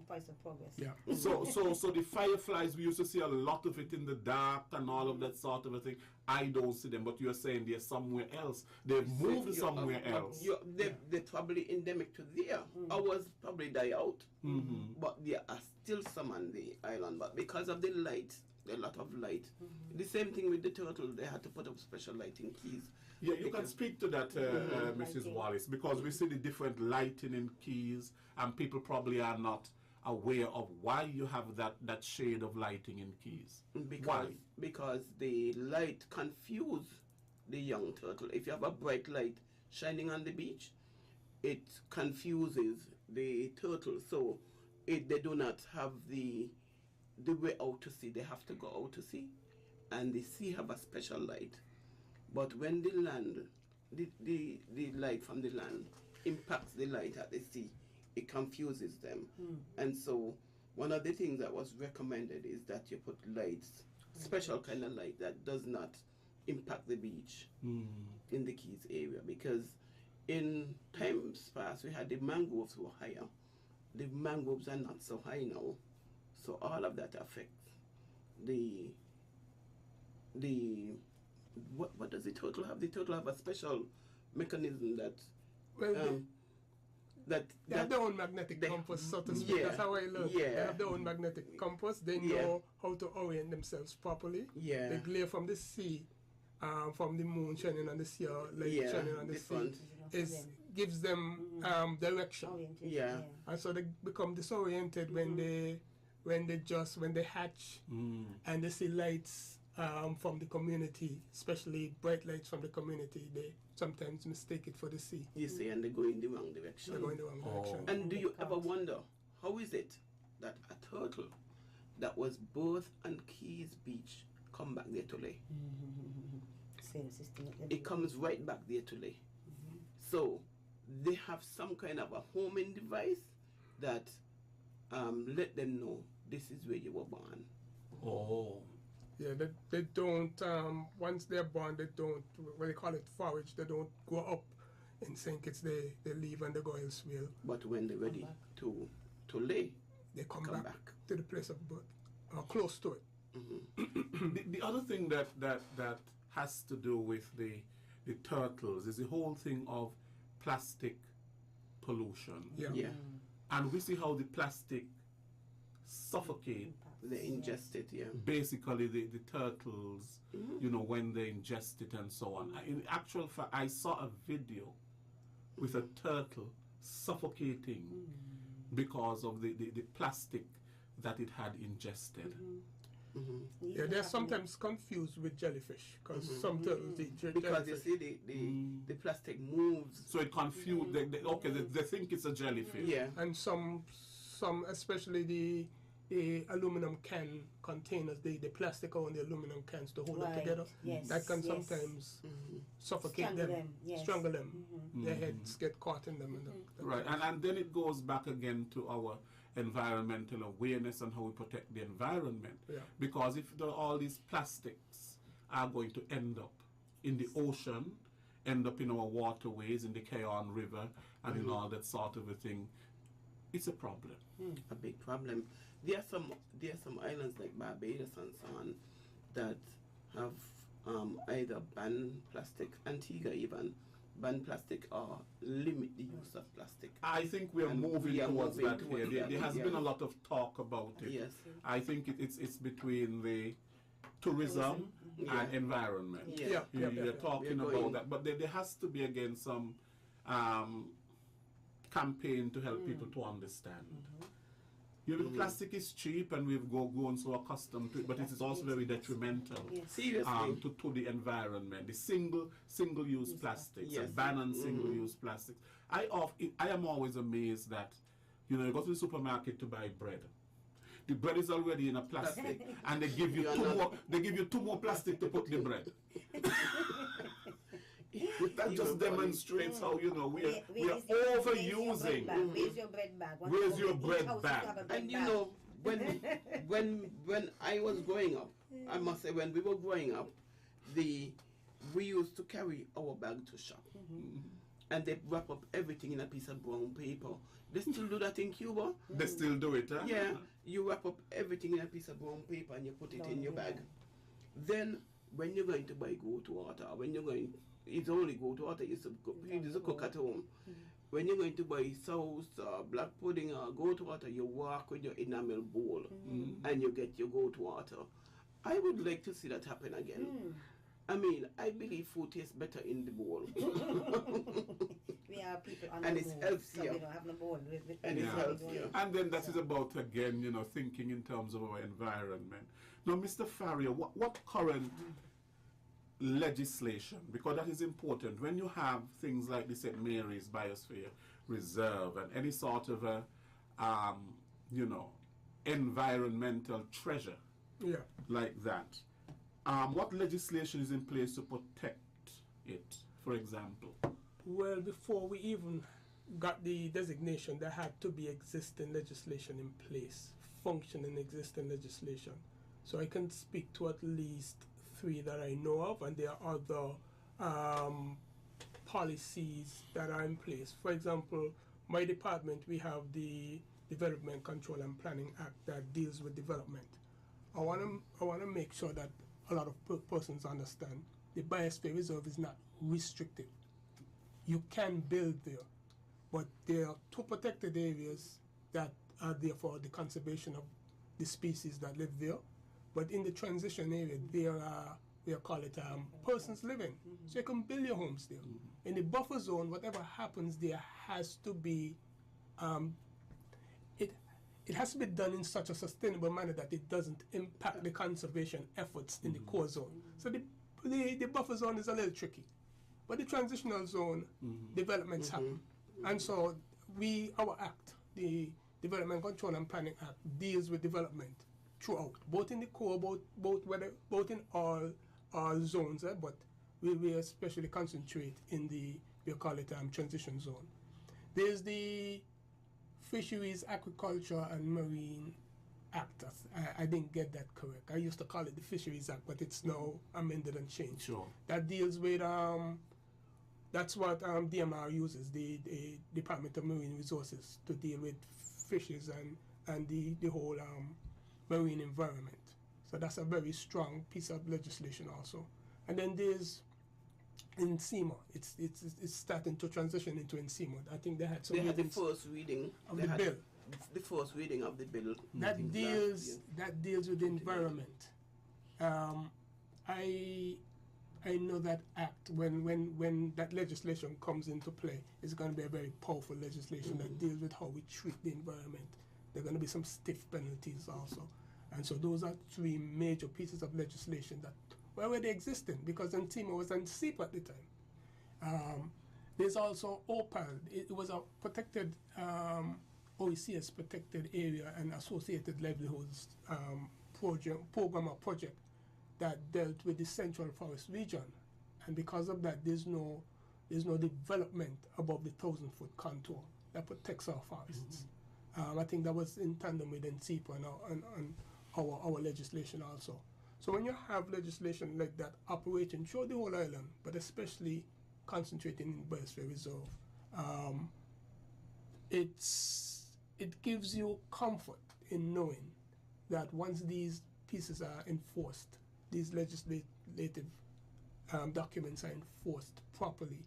[SPEAKER 4] Price of progress.
[SPEAKER 2] Yeah.
[SPEAKER 1] So the fireflies, we used to see a lot of it in the dark and all of that sort of a thing. I don't see them, but you're saying they're somewhere else. They've moved somewhere else.
[SPEAKER 3] They're probably endemic to there. Ours probably die out, but there are still some on the island. But because of the light a lot of light. The same thing with the turtle. They had to put up special lighting keys.
[SPEAKER 1] Yeah, you can speak to that, Mrs. Wallace, because we see the different lighting in keys, and people probably are not aware of why you have that shade of lighting in keys.
[SPEAKER 3] Because the light confuse the young turtle. If you have a bright light shining on the beach, it confuses the turtle, so they do not have the way out to sea. They have to go out to sea, and the sea have a special light. But when the land, the light from the land impacts the light at the sea, it confuses them. And so one of the things that was recommended is that you put lights, special kind of light that does not impact the beach in the Keys area, because in times past we had the mangroves were higher. The mangroves are not so high now, so all of that affects the what does the turtle have? The turtle have a special mechanism that
[SPEAKER 2] they have their own magnetic compass, so to speak. That's how I learned. They have their own magnetic compass. They know how to orient themselves properly. The glare from the sea, from the moon shining on the sea, or light shining on the sea, gives them direction. And so they become disoriented when they hatch and they see lights from the community, especially bright lights from the community. They sometimes mistake it for the sea.
[SPEAKER 3] You see, and they go in the wrong direction.
[SPEAKER 2] They go in the wrong direction.
[SPEAKER 3] And do you ever wonder, how is it that a turtle that was both on Keys Beach come back there to lay?
[SPEAKER 4] Same system.
[SPEAKER 3] It comes right back there to lay. So they have some kind of a homing device that let them know this is where you were born.
[SPEAKER 1] Oh.
[SPEAKER 2] Yeah, they don't, once they're born, they don't, what they call it, forage, they don't go up in St Kitts, they leave and they go elsewhere.
[SPEAKER 3] But when they're ready to lay,
[SPEAKER 2] they come back to the place of birth, or close to it.
[SPEAKER 1] The other thing that has to do with the turtles is the whole thing of plastic pollution. And we see how the plastic suffocate.
[SPEAKER 3] They ingest it,
[SPEAKER 1] Basically, the turtles, you know, when they ingest it and so on. In actual fact, I saw a video with a turtle suffocating because of the plastic that it had ingested.
[SPEAKER 2] Yeah, they're sometimes confused with jellyfish, because some turtles eat jellyfish.
[SPEAKER 3] Because you see the plastic moves.
[SPEAKER 1] So it confused, they think it's a jellyfish.
[SPEAKER 2] And some especially the aluminum can containers, the plastic on the aluminum cans to hold it together, that can sometimes suffocate strangle them. Their heads get caught in them.
[SPEAKER 1] And then it goes back again to our environmental awareness and how we protect the environment. Because if all these plastics are going to end up in the ocean, end up in our waterways, in the Keon River, and in all that sort of a thing, it's a problem.
[SPEAKER 3] A big problem. There are some islands like Barbados and so on that have either banned plastic, Antigua even, ban plastic or limit the use of plastic.
[SPEAKER 1] I think we are moving towards that here. There has been a lot of talk about it.
[SPEAKER 3] Yes.
[SPEAKER 1] I think it's between the tourism and environment. You're talking about that. But there has to be, again, some campaign to help people to understand. You know, plastic is cheap and we've grown so accustomed to it, but it is also very detrimental to the environment. The single-use plastics, and ban on single-use plastics. I am always amazed that, you know, you go to the supermarket to buy bread. The bread is already in a plastic, and they give you two more plastic to put the bread. That just demonstrates how, you know, we are overusing.
[SPEAKER 4] Where's your bread bag?
[SPEAKER 1] Where's your bread bag?
[SPEAKER 3] And you know, when I was growing up, I must say, when we were growing up, we used to carry our bag to shop, and they wrap up everything in a piece of brown paper. They still do that in Cuba.
[SPEAKER 1] They still do it, huh?
[SPEAKER 3] Yeah, you wrap up everything in a piece of brown paper and you put it in your bag. Then, when you're going to buy goat water, it's only goat water you used to cook at home. When you're going to buy sauce, black pudding, or goat water, you walk with your enamel bowl and you get your goat water. I would like to see that happen again. I mean, I believe food tastes better in the bowl.
[SPEAKER 4] We are people on
[SPEAKER 3] and
[SPEAKER 4] the
[SPEAKER 3] it's
[SPEAKER 4] bowl,
[SPEAKER 3] healthier.
[SPEAKER 4] so we don't have no bowl.
[SPEAKER 3] And it's healthier.
[SPEAKER 1] And then that is about, again, you know, thinking in terms of our environment. Now, Mr. Farrier, what current legislation, because that is important, when you have things like the St. Mary's Biosphere Reserve and any sort of a, you know, environmental treasure like that, what legislation is in place to protect it, for example?
[SPEAKER 2] Well, before we even got the designation, there had to be existing legislation in place, functioning existing legislation. So I can speak to at least 3 that I know of, and there are other policies that are in place. For example, my department, we have the Development Control and Planning Act that deals with development. I want to make sure that a lot of persons understand the Biosphere Reserve is not restrictive. You can build there, but there are 2 protected areas that are there for the conservation of the species that live there. But in the transition area, there are, we call it persons living. So you can build your homes there. In the buffer zone, whatever happens there has to be, it has to be done in such a sustainable manner that it doesn't impact the conservation efforts in the core zone. So the buffer zone is a little tricky. But the transitional zone developments happen. And so our act, the Development Control and Planning Act, deals with development throughout, both in the core, both in all zones, but we especially concentrate in the, we call it transition zone. There's the Fisheries, Agriculture and Marine Act. I didn't get that correct. I used to call it the Fisheries Act, but it's now amended and changed.
[SPEAKER 1] Sure.
[SPEAKER 2] That deals with, that's what DMR uses, the Department of Marine Resources, to deal with fishes and the whole marine environment. So that's a very strong piece of legislation also. And then there's NCEMA. It's starting to transition into NCEMA. I think they had some.
[SPEAKER 3] They had the first reading
[SPEAKER 2] of the bill.
[SPEAKER 3] The first reading of the bill.
[SPEAKER 2] That deals with the environment. I know that act, when that legislation comes into play, it's going to be a very powerful legislation that deals with how we treat the environment. There are going to be some stiff penalties also. And so those are 3 major pieces of legislation that, where were they existing? Because NCEMA was NCEP at the time. There's also OPAL. It was a protected, OECS protected area and associated livelihoods program or project that dealt with the Central Forest region, and because of that, there's no development above the 1,000-foot contour that protects our forests. I think that was in tandem with NCEPA and our legislation also. So when you have legislation like that operating throughout the whole island, but especially concentrating in Biosphere Reserve, it gives you comfort in knowing that once these pieces are enforced, these legislative documents are enforced properly,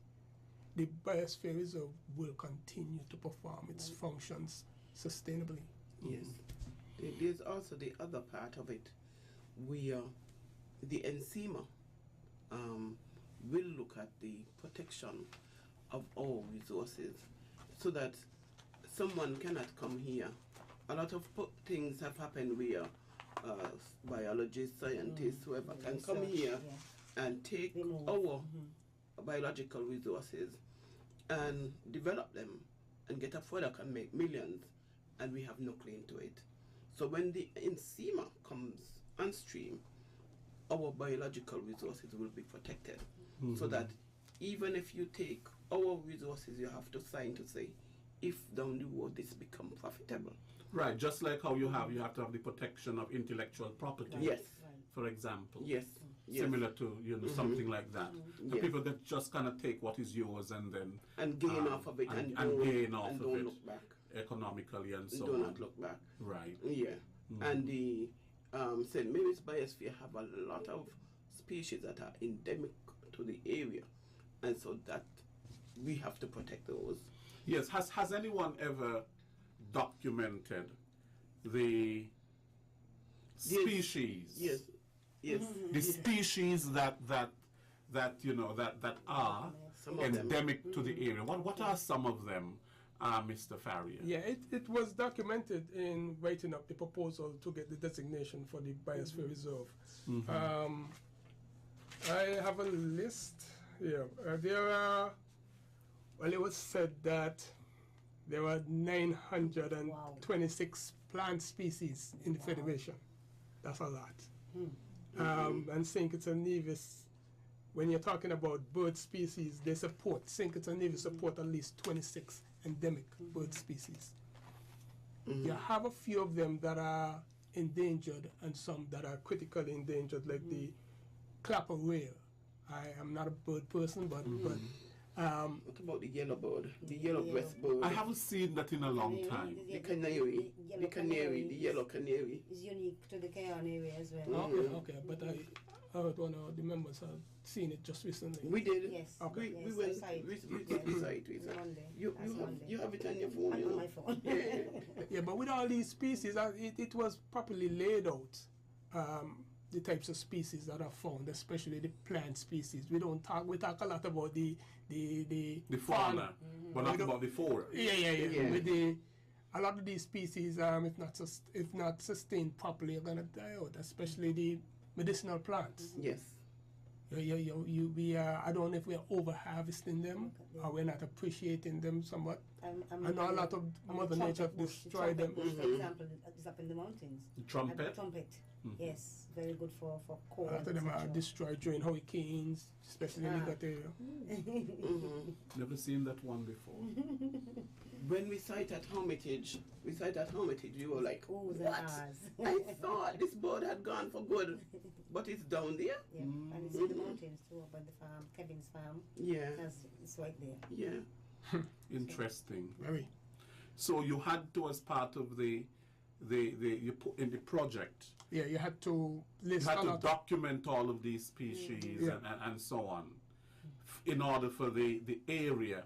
[SPEAKER 2] the Biosphere Reserve will continue to perform its functions sustainably.
[SPEAKER 3] Yes. There's also the other part of it. The NCEMA will look at the protection of our resources so that someone cannot come here. A lot of things have happened where biologists, scientists, whoever can come here and take our biological resources and develop them and get a product and make millions, and we have no claim to it. So when the NCEMA comes on stream, our biological resources will be protected, so that even if you take our resources, you have to sign to say, if down the road this become profitable.
[SPEAKER 1] Right, just like how you have to have the protection of intellectual property.
[SPEAKER 3] Yes.
[SPEAKER 1] For example.
[SPEAKER 3] Yes.
[SPEAKER 1] Similar to something like that. The
[SPEAKER 3] Yes.
[SPEAKER 1] people that just kind of take what is yours and then
[SPEAKER 3] gain off of it and
[SPEAKER 1] gain off of it
[SPEAKER 3] look back
[SPEAKER 1] economically and so
[SPEAKER 3] do
[SPEAKER 1] on.
[SPEAKER 3] not look back.
[SPEAKER 1] Right.
[SPEAKER 3] Yeah. And the St. Mary's Biosphere have a lot of species that are endemic to the area, and so that we have to protect those.
[SPEAKER 1] Yes. Has anyone ever documented the species
[SPEAKER 3] Yes.
[SPEAKER 1] The species that you know that are
[SPEAKER 3] Some of them.
[SPEAKER 1] endemic to the area. What are some of them, Mr. Farrier?
[SPEAKER 2] Yeah, it was documented in writing up the proposal to get the designation for the Biosphere Reserve. I have a list here. There are, well, it was said that there were 926 plant species in the Federation. That's a lot. And St Kitts and Nevis, when you're talking about bird species, they support, St Kitts and Nevis support at least 26 endemic bird species. You have a few of them that are endangered and some that are critically endangered, like the clapper rail. I am not a bird person, but
[SPEAKER 3] what about the yellow bird, the yellow breast bird?
[SPEAKER 1] I haven't seen that in a long time.
[SPEAKER 3] The canary, the yellow canary.
[SPEAKER 4] Is unique to the canary as well.
[SPEAKER 2] Okay, but I heard one of the members have seen it just recently.
[SPEAKER 3] We did.
[SPEAKER 4] Yes.
[SPEAKER 2] Okay.
[SPEAKER 3] We
[SPEAKER 4] Yes,
[SPEAKER 3] went.
[SPEAKER 4] I saw it.
[SPEAKER 3] We did the site.
[SPEAKER 4] It's Monday.
[SPEAKER 3] You have it on your phone.
[SPEAKER 4] And
[SPEAKER 3] You
[SPEAKER 4] on
[SPEAKER 3] know?
[SPEAKER 4] my phone.
[SPEAKER 2] Yeah, but with all these species, it was properly laid out. The types of species that are found, especially the plant species. We talk a lot about the
[SPEAKER 1] fauna, but not about the flora.
[SPEAKER 2] Yeah. With a lot of these species, if not sustained properly, are gonna die out. Especially the medicinal plants.
[SPEAKER 3] Yes.
[SPEAKER 2] I don't know if we are over harvesting them or we're not appreciating them somewhat. I know a lot of Mother Nature have destroyed them.
[SPEAKER 4] For example, is up in the mountains.
[SPEAKER 1] The trumpet.
[SPEAKER 4] Trumpet. Yes, very good for cold.
[SPEAKER 2] A lot of them are destroyed during hurricanes, especially in that area.
[SPEAKER 1] Never seen that one before.
[SPEAKER 3] When we cite at Hermitage, we were like,
[SPEAKER 4] Oohs and
[SPEAKER 3] what?
[SPEAKER 4] ahs.
[SPEAKER 3] I thought this bird had gone for good, but it's down there.
[SPEAKER 4] Yeah, and it's in the mountains too, up at the farm, Kevin's farm.
[SPEAKER 3] Yeah.
[SPEAKER 4] It's right there.
[SPEAKER 3] Yeah.
[SPEAKER 1] Interesting.
[SPEAKER 2] Very.
[SPEAKER 1] So you had to, as part of you put in the project,
[SPEAKER 2] Yeah, you had to list
[SPEAKER 1] you had
[SPEAKER 2] a
[SPEAKER 1] to
[SPEAKER 2] lot.
[SPEAKER 1] document all of these species and so on, in order for the area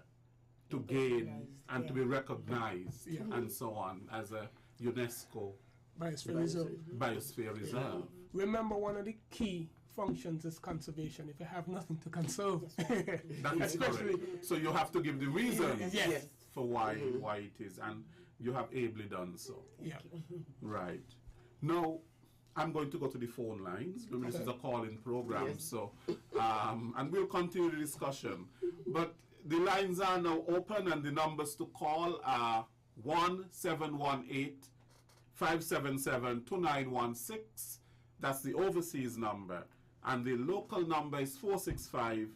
[SPEAKER 1] to gain and to be recognized and so on as a UNESCO
[SPEAKER 2] Biosphere Reserve.
[SPEAKER 1] Biosphere Reserve.
[SPEAKER 2] Remember, one of the key functions is conservation. If you have nothing to conserve,
[SPEAKER 1] That is correct. So you have to give the reasons
[SPEAKER 2] Yes.
[SPEAKER 1] for why it is, and you have ably done so.
[SPEAKER 2] Yeah.
[SPEAKER 1] Right. Now, I'm going to go to the phone lines. Remember, this is a call-in program,
[SPEAKER 3] Yes.
[SPEAKER 1] so and we'll continue the discussion. But the lines are now open, and the numbers to call are 1-718-577-2916. That's the overseas number, and the local number is 465-2555.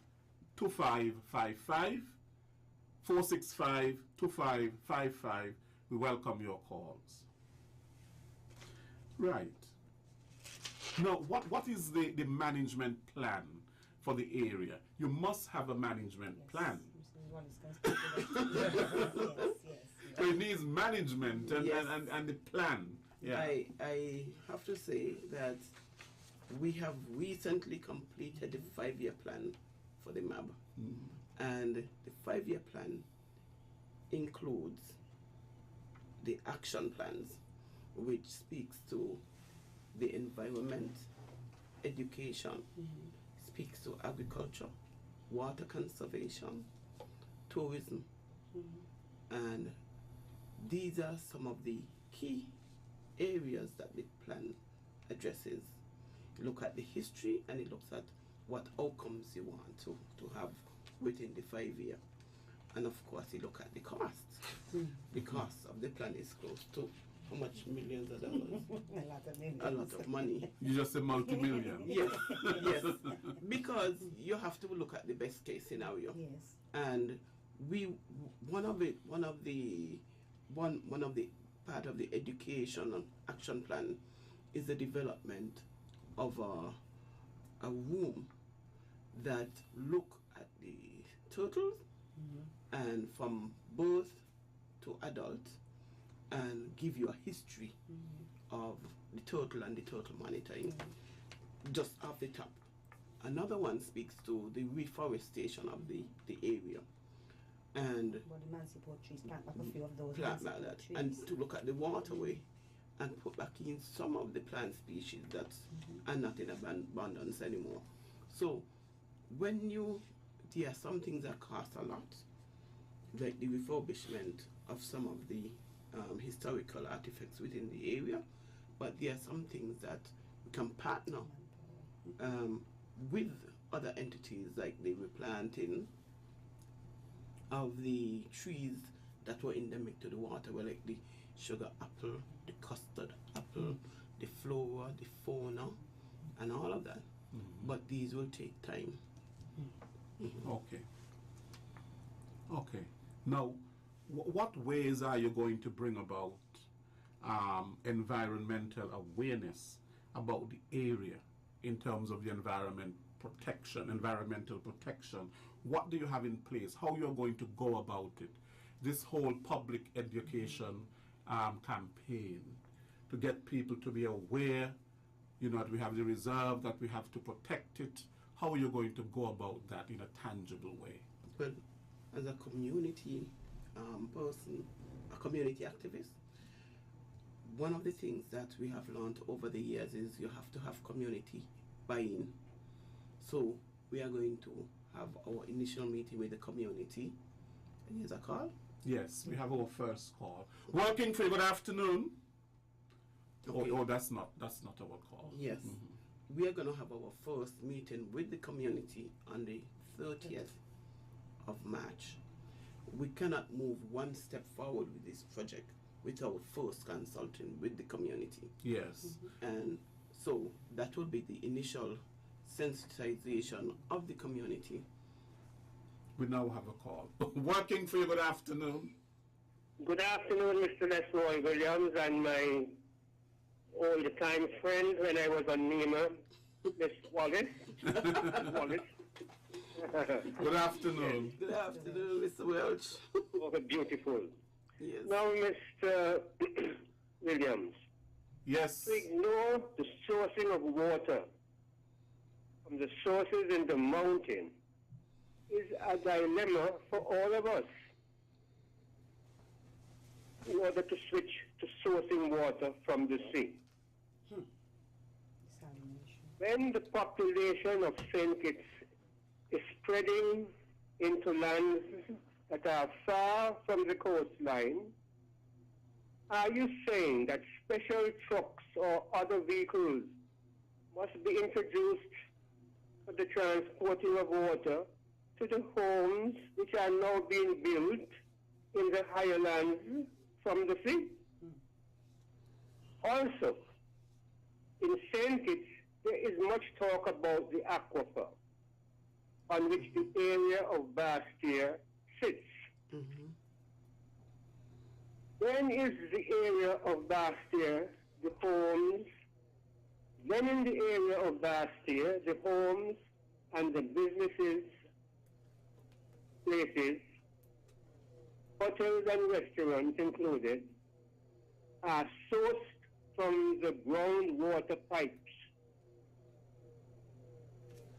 [SPEAKER 1] 465-2555. We welcome your calls. Right. Now, what is the management plan for the area? You must have a management plan. So it needs management and the plan. Yeah.
[SPEAKER 3] I have to say that we have recently completed the 5-year plan for the MAB. And the 5-year plan includes the action plans, which speaks to the environment, education, speaks to agriculture, water conservation, tourism, and these are some of the key areas that the plan addresses. You look at the history and it looks at what outcomes you want to have within the 5-year. And of course you look at the cost. The cost of the plan is close to how much millions of dollars? A lot of money.
[SPEAKER 1] You just say multi-million.
[SPEAKER 3] Yes, because you have to look at the best case scenario.
[SPEAKER 4] Yes.
[SPEAKER 3] And one of the part of the education action plan is the development of a room that look at the turtles and from birth to adult and give you a history of the turtle and the turtle monitoring just off the top. Another one speaks to the reforestation of the area and
[SPEAKER 4] Well, the Mansi trees, plant back a few of those.
[SPEAKER 3] plant like that, and to look at the waterway and put back in some of the plant species that are not in abundance anymore. So when there are some things that cost a lot, like the refurbishment of some of the historical artifacts within the area, but there are some things that we can partner with other entities, like the replanting of the trees that were endemic to the water, like the sugar apple, the custard apple, the flora, the fauna, and all of that. But these will take time.
[SPEAKER 1] Okay. Okay. Now, what ways are you going to bring about environmental awareness about the area in terms of the environmental protection? What do you have in place? How you're going to go about it? This whole public education campaign to get people to be aware, that we have the reserve, that we have to protect it. How are you going to go about that in a tangible way?
[SPEAKER 3] Well, as a community person, a community activist, one of the things that we have learned over the years is you have to have community buy-in. So we are going to have our initial meeting with the community. And here's a call.
[SPEAKER 1] Yes, we have our first call. Working for you, good afternoon.
[SPEAKER 3] Okay.
[SPEAKER 1] Oh, that's not our call.
[SPEAKER 3] Yes. We are going to have our first meeting with the community on the 30th of March. We cannot move one step forward with this project without first consulting with the community.
[SPEAKER 1] Yes.
[SPEAKER 3] And so that will be the initial sensitization of the community.
[SPEAKER 1] We now have a call. Working for you, good afternoon.
[SPEAKER 5] Good afternoon, Mr. Lesroy Williams, and my all-the-time friend when I was on NEMA, Miss Wallace. Wallace.
[SPEAKER 1] Good afternoon.
[SPEAKER 3] Good afternoon, Mr. Welch.
[SPEAKER 5] Oh, beautiful.
[SPEAKER 3] Yes.
[SPEAKER 5] Now, Mr. Williams.
[SPEAKER 1] Yes.
[SPEAKER 5] To ignore the sourcing of water from the sources in the mountain is a dilemma for all of us in order to switch to sourcing water from the sea. When the population of St Kitts is spreading into lands that are far from the coastline, are you saying that special trucks or other vehicles must be introduced for the transporting of water to the homes which are now being built in the higher lands from the sea? Also, in St Kitts, there is much talk about the aquifer on which the area of Biosphere sits. Then is the area of Biosphere the homes, then in the area of Biosphere, the homes and the businesses, places, hotels and restaurants included, are sourced from the groundwater pipes.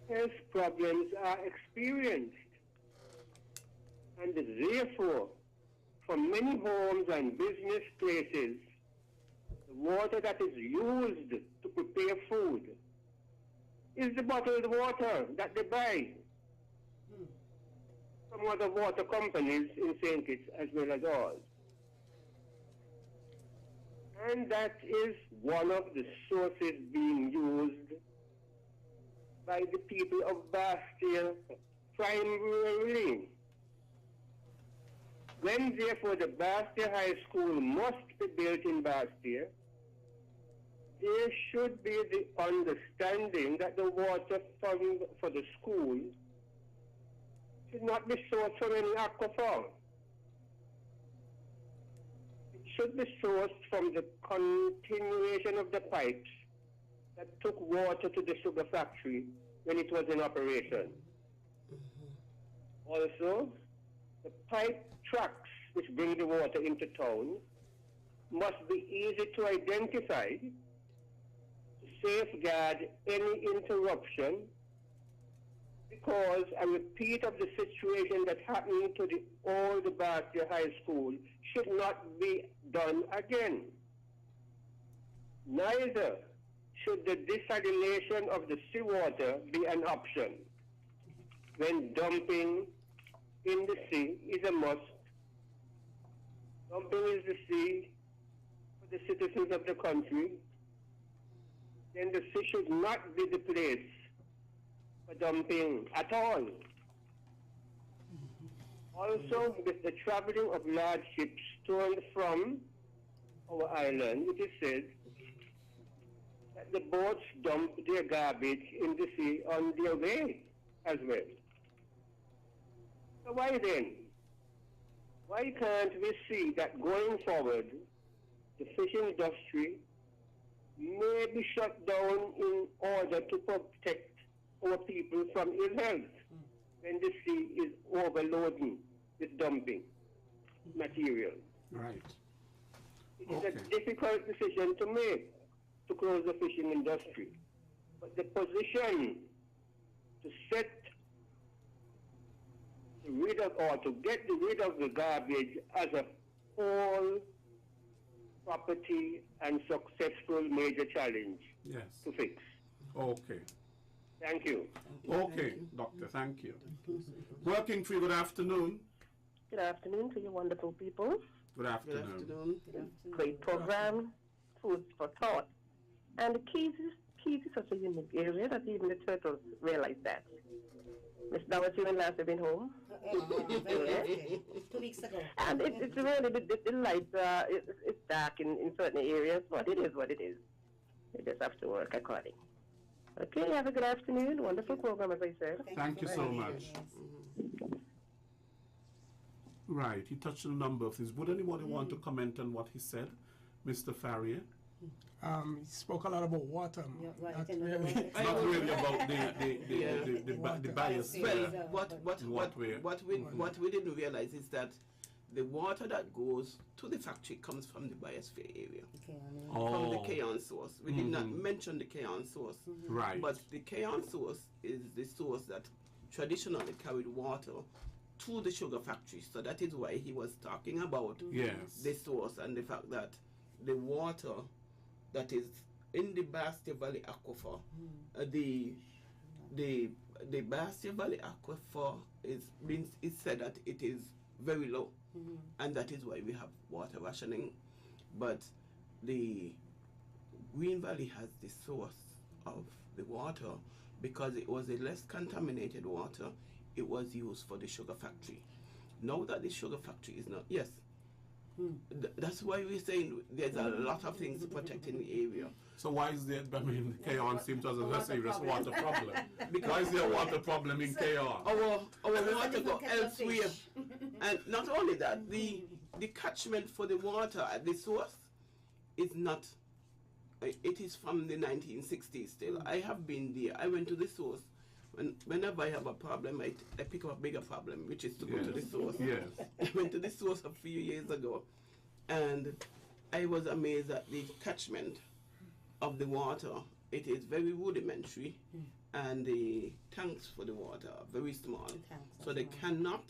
[SPEAKER 5] Health problems are experienced, and therefore, for many homes and business places, the water that is used to prepare food is the bottled water that they buy from other water companies in St. Kitts as well as ours. And that is one of the sources being used by the people of Biosphere primarily. When therefore the Biosphere High School must be built in Biosphere, there should be the understanding that the water for the school should not be sourced from any aquifer. It should be sourced from the continuation of the pipes that took water to the sugar factory when it was in operation. Also, the pipe trucks which bring the water into town must be easy to identify to safeguard any interruption, because a repeat of the situation that happened to the old Biosphere High School should not be done again. Neither should the desalination of the seawater be an option when dumping in the sea is a must. Dumping in the sea for the citizens of the country, then the sea should not be the place for dumping at all. Also, with the traveling of large ships to and from our island, it is said that the boats dump their garbage in the sea on their way as well. So why then? Why can't we see that going forward, the fishing industry may be shut down in order to protect our people from ill health when the sea is overloading with dumping material?
[SPEAKER 1] Right.
[SPEAKER 5] It is a difficult decision to make to close the fishing industry. But the position to set rid of or to get rid of the garbage as a whole property and successful major challenge to fix.
[SPEAKER 1] Okay.
[SPEAKER 5] Thank you.
[SPEAKER 1] Okay, Doctor, thank you. Working for you, good afternoon.
[SPEAKER 6] Good afternoon to you wonderful people.
[SPEAKER 1] Good afternoon.
[SPEAKER 6] Great program, food for thought. And the key to such a unique area that even the turtles realize that. Miss Dawes, you and Lance have been home.
[SPEAKER 4] 2 weeks ago.
[SPEAKER 6] And it's really, the light, it's dark in certain areas, but it is what it is. You just have to work according. Okay, have a good afternoon. Wonderful program, as I said.
[SPEAKER 1] Thank you so much. Right, he touched on a number of things. Would anybody want to comment on what he said, Mr. Farrier?
[SPEAKER 2] He spoke a lot about water.
[SPEAKER 1] Not really about the biosphere.
[SPEAKER 3] Well, what we didn't realize is that the water that goes to the factory comes from the biosphere area, from the Kayan source. We did not mention the Kayan source,
[SPEAKER 1] right?
[SPEAKER 3] But the Kayan source is the source that traditionally carried water to the sugar factory. So that is why he was talking about the source and the fact that the water that is in the Biosphere Valley aquifer, the Biosphere Valley aquifer is said that it is very low, and that is why we have water rationing. But the Green Valley has the source of the water because it was a less contaminated water. It was used for the sugar factory. Now that the sugar factory is not, that's why we're saying there's a lot of things to protect in the area.
[SPEAKER 1] So why is there, I mean, Kayan seems to have a very serious water problem. Why is there a water problem in Kayan?
[SPEAKER 3] Our water go elsewhere. And not only that, the catchment for the water at the source is not, it is from the 1960s still. I have been there. I went to the source. Whenever I have a problem, I pick up a bigger problem, which is to go to the source. I went to the source a few years ago, and I was amazed at the catchment of the water. It is very rudimentary, and the tanks for the water are very small. So they cannot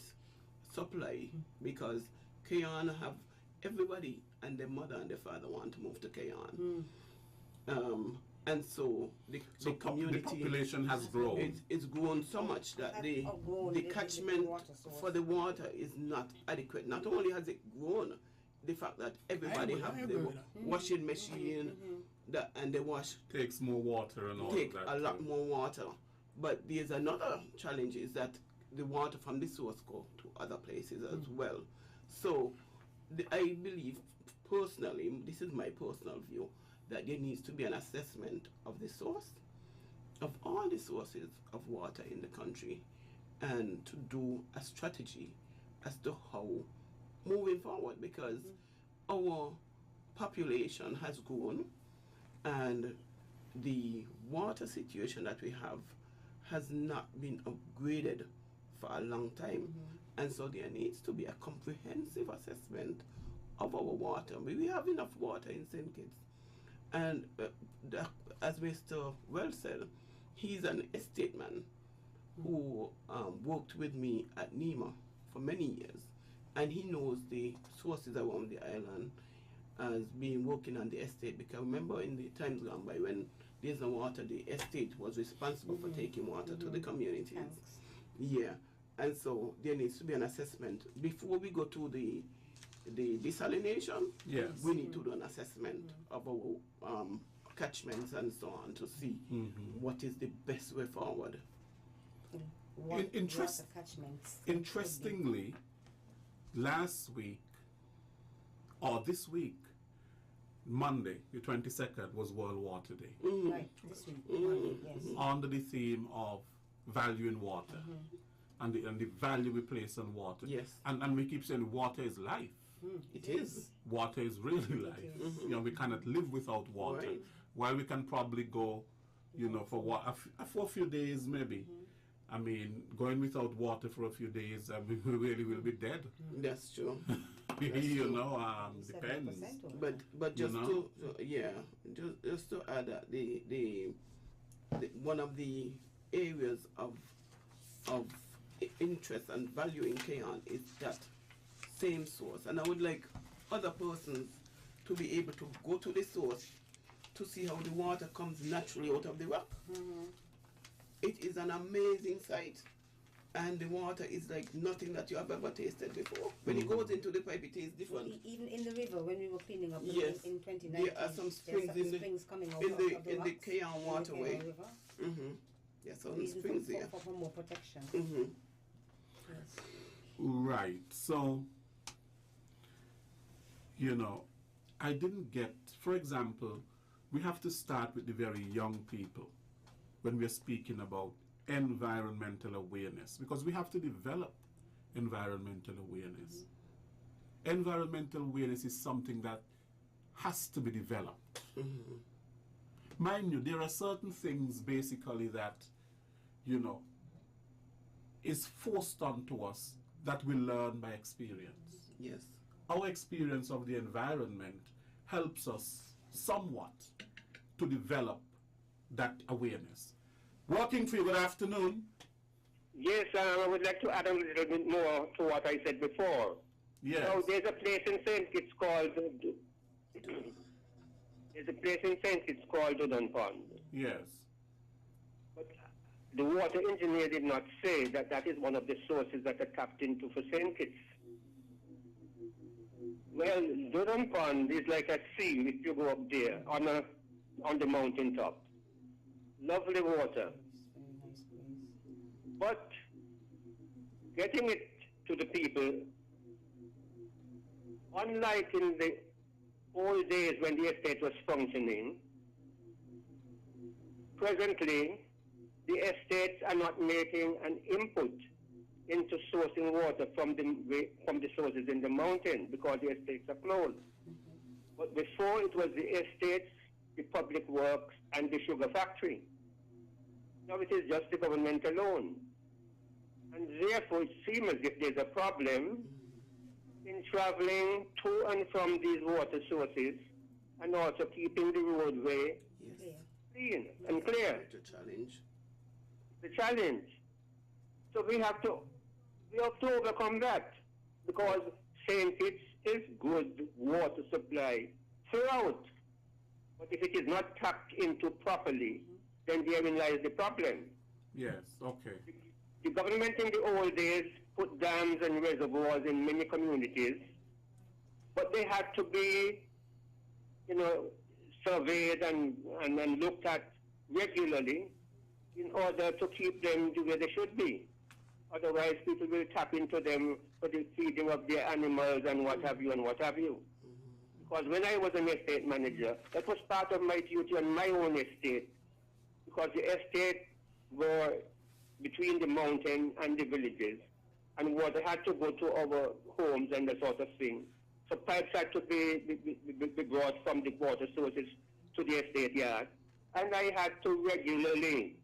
[SPEAKER 3] supply because Kayan have everybody and their mother and their father want to move to Kayan. And so the community,
[SPEAKER 1] the population has grown.
[SPEAKER 3] It's grown so much that the catchment for the water is not adequate. Not only has it grown, the fact that everybody have the washing machine and the wash
[SPEAKER 1] takes more water and all
[SPEAKER 3] take
[SPEAKER 1] that.
[SPEAKER 3] a lot more water. But there's another challenge is that the water from the source go to other places as well. So I believe personally, this is my personal view, that there needs to be an assessment of the source, of all the sources of water in the country, and to do a strategy as to how moving forward, because our population has grown and the water situation that we have has not been upgraded for a long time. And so there needs to be a comprehensive assessment of our water. We have enough water in St. Kitts. And as Mr. Wells said, he's an estate man who worked with me at NEMA for many years, and he knows the sources around the island as being working on the estate, because remember in the times gone by when there's no water, the estate was responsible for taking water to the communities.
[SPEAKER 4] Thanks.
[SPEAKER 3] Yeah, and so there needs to be an assessment before we go to the desalination.
[SPEAKER 1] Yes.
[SPEAKER 3] We need to do an assessment of our catchments and so on to see what is the best way forward.
[SPEAKER 4] Water
[SPEAKER 1] interest-
[SPEAKER 4] catchments.
[SPEAKER 1] Interestingly, last week or this week, Monday, the 22nd, was World Water Day,
[SPEAKER 4] Right, this week. Yes.
[SPEAKER 1] under the theme of valuing water and the value we place on water.
[SPEAKER 3] Yes.
[SPEAKER 1] And we keep saying water is life.
[SPEAKER 3] It is.
[SPEAKER 1] Water is really life.
[SPEAKER 4] is.
[SPEAKER 1] You know, we cannot live without water.
[SPEAKER 3] Right.
[SPEAKER 1] While we can probably go, you know, for a few days maybe. I mean, going without water for a few days, we really will be dead.
[SPEAKER 3] That's true.
[SPEAKER 1] You know, depends.
[SPEAKER 4] 7%
[SPEAKER 3] But just
[SPEAKER 1] know?
[SPEAKER 3] just to add that the one of the areas of interest and value in Kayan is that same source, and I would like other persons to be able to go to the source to see how the water comes naturally out of the rock. It is an amazing sight, and the water is like nothing that you have ever tasted before. When it goes into the pipe, it is
[SPEAKER 4] Well,
[SPEAKER 3] different.
[SPEAKER 4] even in the river, when we were cleaning up
[SPEAKER 3] Yes.
[SPEAKER 4] in 2019,
[SPEAKER 3] There are some springs in the
[SPEAKER 4] springs coming out
[SPEAKER 3] in
[SPEAKER 4] of
[SPEAKER 3] the
[SPEAKER 4] the
[SPEAKER 3] in the
[SPEAKER 4] rocks,
[SPEAKER 3] Kayan
[SPEAKER 4] in the
[SPEAKER 3] waterway.
[SPEAKER 4] Kayan River.
[SPEAKER 3] There's some
[SPEAKER 4] Reason
[SPEAKER 3] springs there.
[SPEAKER 4] for more protection. Yes.
[SPEAKER 1] Right. So, you know, I didn't get, for example, we have to start with the very young people when we're speaking about environmental awareness, because we have to develop environmental awareness. Environmental awareness is something that has to be developed. Mind you, there are certain things basically that, you know, is forced onto us that we learn by experience.
[SPEAKER 3] Yes.
[SPEAKER 1] Our experience of the environment helps us somewhat to develop that awareness. Working for you, good afternoon.
[SPEAKER 5] Yes, I would like to add a little bit more to what I said before.
[SPEAKER 1] Yes.
[SPEAKER 5] Now, there's a place in St Kitts called Dudon Pond.
[SPEAKER 1] Yes.
[SPEAKER 5] But the water engineer did not say that that is one of the sources that are tapped into for St Kitts. Well, Dudon Pond is like a sea if you go up there on the mountain top. Lovely water.
[SPEAKER 4] Very nice place.
[SPEAKER 5] But getting it to the people, unlike in the old days when the estate was functioning, presently the estates are not making an input into sourcing water from the sources in the mountain because the estates are closed. But before it was the estates, the public works, and the sugar factory. Now it is just the government alone. And therefore it seems as if there's a problem in traveling to and from these water sources and also keeping the roadway
[SPEAKER 3] Yes.
[SPEAKER 5] clean and clear.
[SPEAKER 3] The challenge.
[SPEAKER 5] The challenge. So we have to overcome that because St. Kitts is good water supply throughout. But if it is not tapped into properly, then therein lies the problem.
[SPEAKER 1] Yes. Okay.
[SPEAKER 5] The government in the old days put dams and reservoirs in many communities, but they had to be, surveyed and looked at regularly in order to keep them the way they should be. Otherwise, people will tap into them for the feeding of their animals and what have you and what have you. Because when I was an estate manager, that was part of my duty on my own estate, because the estate were between the mountain and the villages, and water had to go to our homes and that sort of thing. So pipes had to be brought from the water sources to the estate yard, and I had to regularly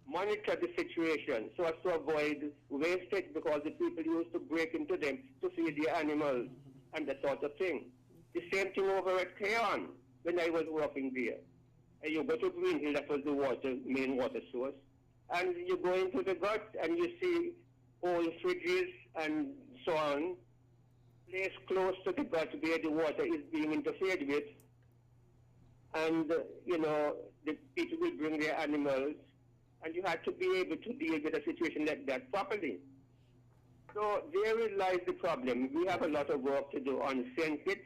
[SPEAKER 5] monitor the situation so as to avoid wastage, because the people used to break into them to feed their animals and that sort of thing. The same thing over at Kayan when I was working there. And you go to Green Hill, that was the main water source, and you go into the gut and you see old fridges and so on, place close to the gut where the water is being interfered with. And, you know, the people will bring their animals, and you have to be able to deal with a situation like that properly. So therein lies the problem. We have a lot of work to do on St. Kitts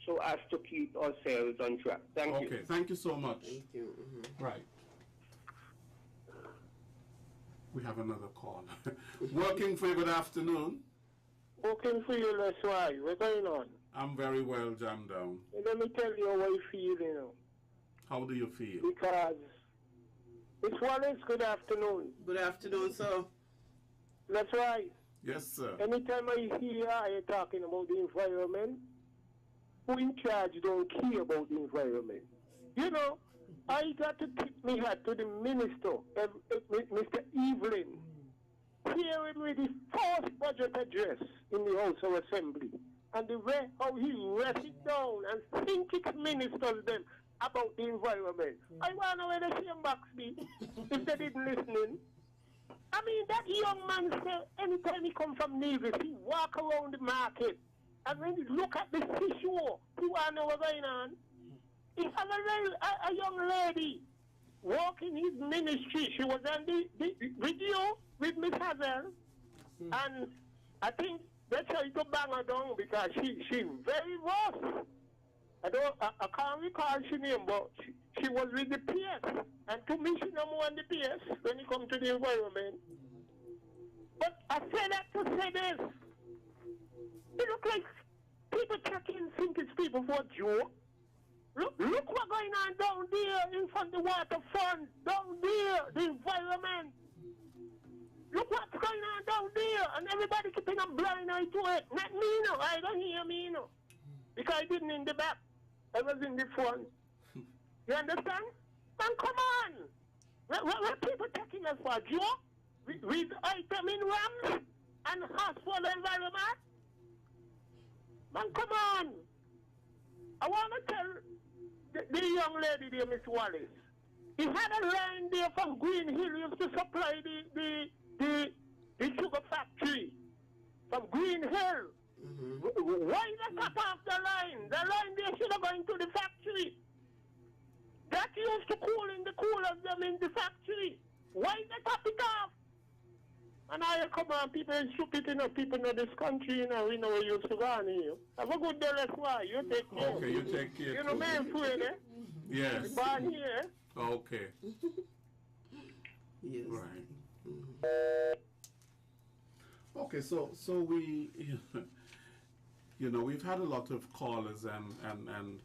[SPEAKER 5] so as to keep ourselves on track. Thank you.
[SPEAKER 1] Okay, thank you so much.
[SPEAKER 3] Thank you.
[SPEAKER 1] Right. We have another call. Working for you, good afternoon.
[SPEAKER 7] Working for you, that's why. What's going on?
[SPEAKER 1] I'm very well, Jam Down.
[SPEAKER 7] Let me tell you how I feel, you know.
[SPEAKER 1] How do you feel?
[SPEAKER 7] Because it's Wallace, good afternoon.
[SPEAKER 3] Good afternoon, sir.
[SPEAKER 7] That's right.
[SPEAKER 1] Yes, sir.
[SPEAKER 7] Anytime I hear you talking about the environment, who in charge don't care about the environment. You know, I got to tip my hat to the minister, Mr. Evelyn, hearing with his first budget address in the House of Assembly, and the way how he rests it down and think it's ministers them about the environment. I want to know where the same box be if they didn't listening. I mean, that young man said anytime he come from Nevis, he walk around the market, and when he look at the seashore, he want to know what's going on. He have a young lady walking his ministry. She was on the video with Miss Hazel, and I think that's how you bang her down because she very rough. I can't recall her name, but she was with the PS, and to me she no more on the PS when it comes to the environment. But I say that to say this. It look like people checking think it's people for a joke. Look what's going on down there in front of the waterfront, down there, the environment. Look what's going on down there, and everybody keeping a blind eye to it. Not me, no. I don't hear me, no. Because I didn't in the back. I was in the front. You understand? Man, come on. What people taking us for a joke? With item in rams and house for the environment? Man, come on. I want to tell the young lady there, Miss Wallace. He had a line there from Green Hill. He used to supply the sugar factory from Green Hill. Why the top off the line? The line there should have gone to the factory. That used to cool in the coolers them in the factory. Why the top it off? And I come on, people are stupid enough, people in this country, you know, we know we used to go on here. Have a good day, let's why. You take care.
[SPEAKER 1] Okay, you take care.
[SPEAKER 7] You know, me and Fred, eh?
[SPEAKER 1] Yes.
[SPEAKER 7] Born here.
[SPEAKER 1] Okay.
[SPEAKER 3] Yes.
[SPEAKER 1] Right. Okay, so we, you know, we've had a lot of callers and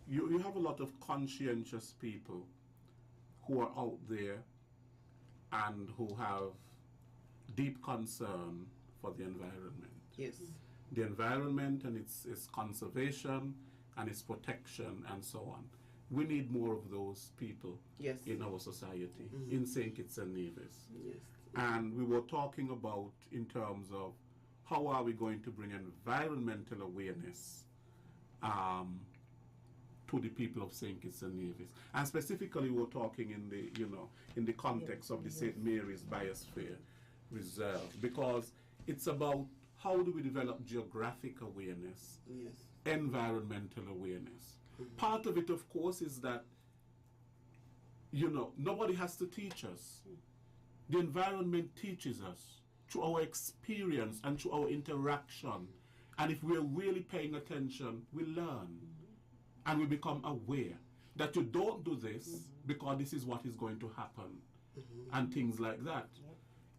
[SPEAKER 1] you have a lot of conscientious people who are out there and who have deep concern for the environment.
[SPEAKER 3] Yes.
[SPEAKER 1] The environment and its conservation and its protection and so on. We need more of those people in our society, in St. Kitts and Nevis.
[SPEAKER 3] Yes.
[SPEAKER 1] And we were talking about in terms of how are we going to bring environmental awareness to the people of St. Kitts and Nevis. And specifically we're talking in the, you know, in the context of the St. Mary's Biosphere Reserve, because it's about how do we develop geographic awareness, environmental awareness. Part of it, of course, is that, you know, nobody has to teach us. The environment teaches us through our experience and through our interaction. And if we're really paying attention, we learn. And we become aware that you don't do this because this is what is going to happen. And things like that.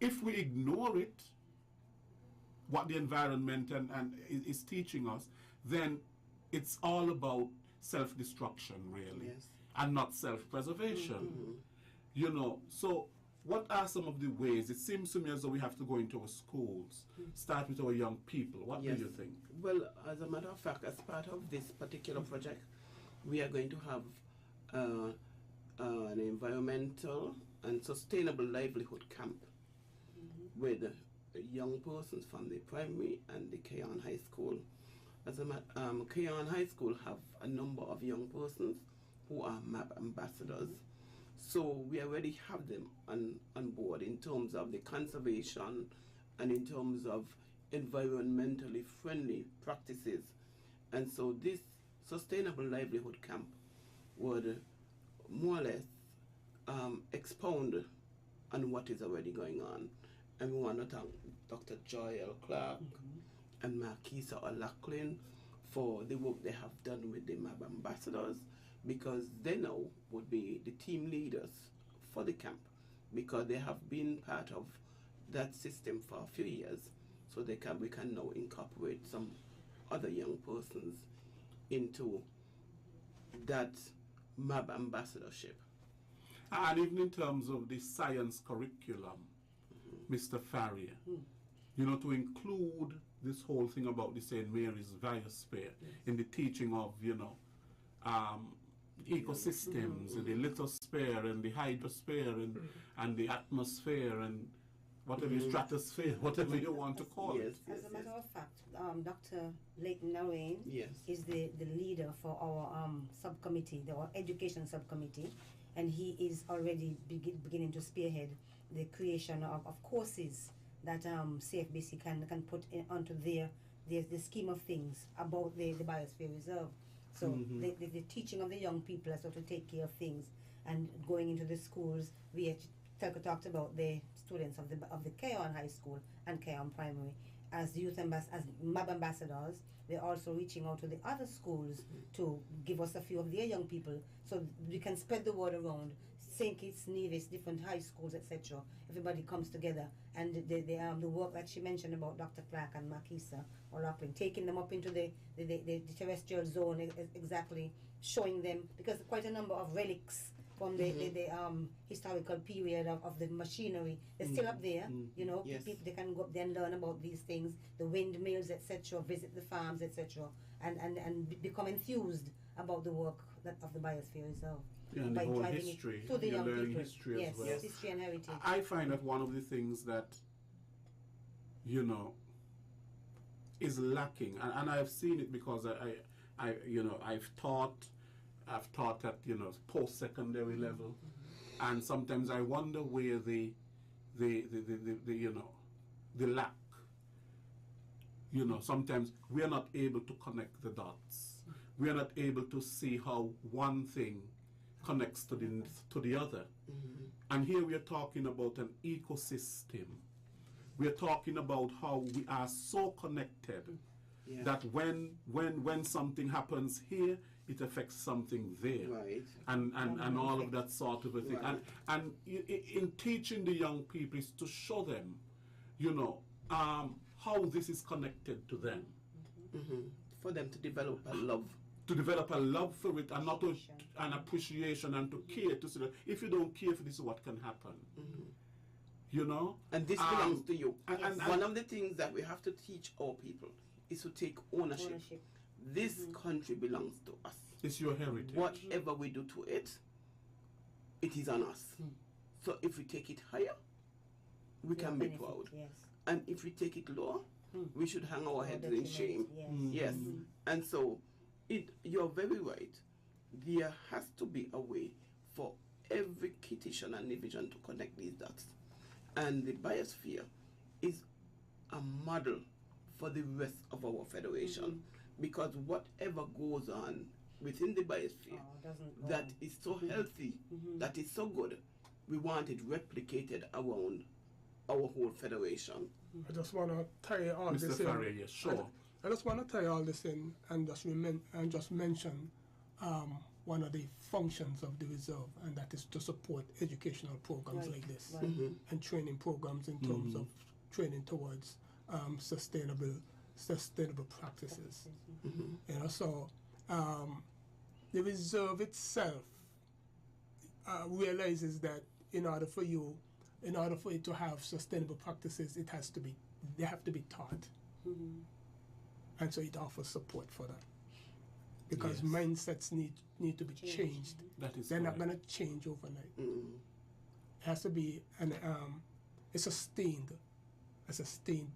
[SPEAKER 1] If we ignore it, what the environment and is teaching us, then it's all about self-destruction, really, and not self-preservation. You know, so what are some of the ways? It seems to me as though we have to go into our schools, start with our young people. What do you think?
[SPEAKER 3] Well, as a matter of fact, as part of this particular project, we are going to have an environmental and sustainable livelihood camp with young persons from the primary and the Keon High School. As a Keon High School have a number of young persons who are MAP ambassadors. So we already have them on board in terms of the conservation and in terms of environmentally friendly practices. And so this sustainable livelihood camp would more or less expound on what is already going on. And we want to thank Dr. Joy L. Clark and Marquisa O'Loughlin for the work they have done with the MAB ambassadors, because they now would be the team leaders for the camp, because they have been part of that system for a few years. So we can now incorporate some other young persons into that MAB ambassadorship.
[SPEAKER 1] And even in terms of the science curriculum, Mr. Farrier, you know, to include this whole thing about the St. Mary's Biosphere in the teaching of, you know, ecosystems, and the lithosphere and the hydrosphere and the atmosphere and whatever, stratosphere, whatever you want to call it.
[SPEAKER 4] As a matter of fact, Dr. Leighton Narain is the leader for our subcommittee, our education subcommittee, and he is already beginning to spearhead the creation of courses that CFBC can put onto the scheme of things about the Biosphere Reserve. So the teaching of the young people as to take care of things, and going into the schools. We talked about the students of the Keon High School and Keon Primary as as MAB ambassadors. They're also reaching out to the other schools to give us a few of their young people, so we can spread the word around. St Kitts, Nevis, different high schools, etc. Everybody comes together, and the work that she mentioned about Dr. Clark and Marquisa O'Loughlin, taking them up into the terrestrial zone, exactly showing them, because quite a number of relics from the historical period of the machinery, they're still up there. You know, people, they can go up there and learn about these things, the windmills, etc., visit the farms, etc., and become enthused about the work of the Biosphere Reserve.
[SPEAKER 1] Yeah, and the whole history.
[SPEAKER 4] To the young people.
[SPEAKER 1] History as well.
[SPEAKER 4] Yes, history and heritage.
[SPEAKER 1] I find that one of the things that, you know, is lacking, and I've seen it because I you know, I've taught at, you know, post-secondary level, and sometimes I wonder where the you know, the lack. You know, sometimes we are not able to connect the dots. We are not able to see how one thing connects to the other. And here we are talking about an ecosystem. We are talking about how we are so connected that when something happens here, it affects something there, and all of that sort of a thing. And in teaching the young people is to show them, you know, how this is connected to them,
[SPEAKER 3] for them to develop a love.
[SPEAKER 1] To develop a love for it, and not an appreciation, and to care, to see that if you don't care for this, what can happen? You know?
[SPEAKER 3] And this belongs to you. And one of the things that we have to teach our people is to take ownership. This country belongs to us.
[SPEAKER 1] It's your heritage.
[SPEAKER 3] Whatever we do to it, it is on us. So if we take it higher, we can be proud. And if we take it lower, we should hang our heads in shame. Yes. And so you're very right. There has to be a way for every Kittitian and Nevisian to connect these dots. And the Biosphere is a model for the rest of our federation, because whatever goes on within the Biosphere that is so healthy, that is so good, we want it replicated around our whole federation.
[SPEAKER 2] I just want to tie all
[SPEAKER 1] Mr.
[SPEAKER 2] this
[SPEAKER 1] Farrier,
[SPEAKER 2] in.
[SPEAKER 1] yes, sure.
[SPEAKER 2] I just want to tie all this in and just mention one of the functions of the reserve, and that is to support educational programs like this and training programs in terms of training towards sustainable practices. You know, so the reserve itself realizes that in order for it to have sustainable practices, they have to be taught. And so it offers support for that, because mindsets need to be changed.
[SPEAKER 1] That is
[SPEAKER 2] They're not going to change overnight. It has to be a sustained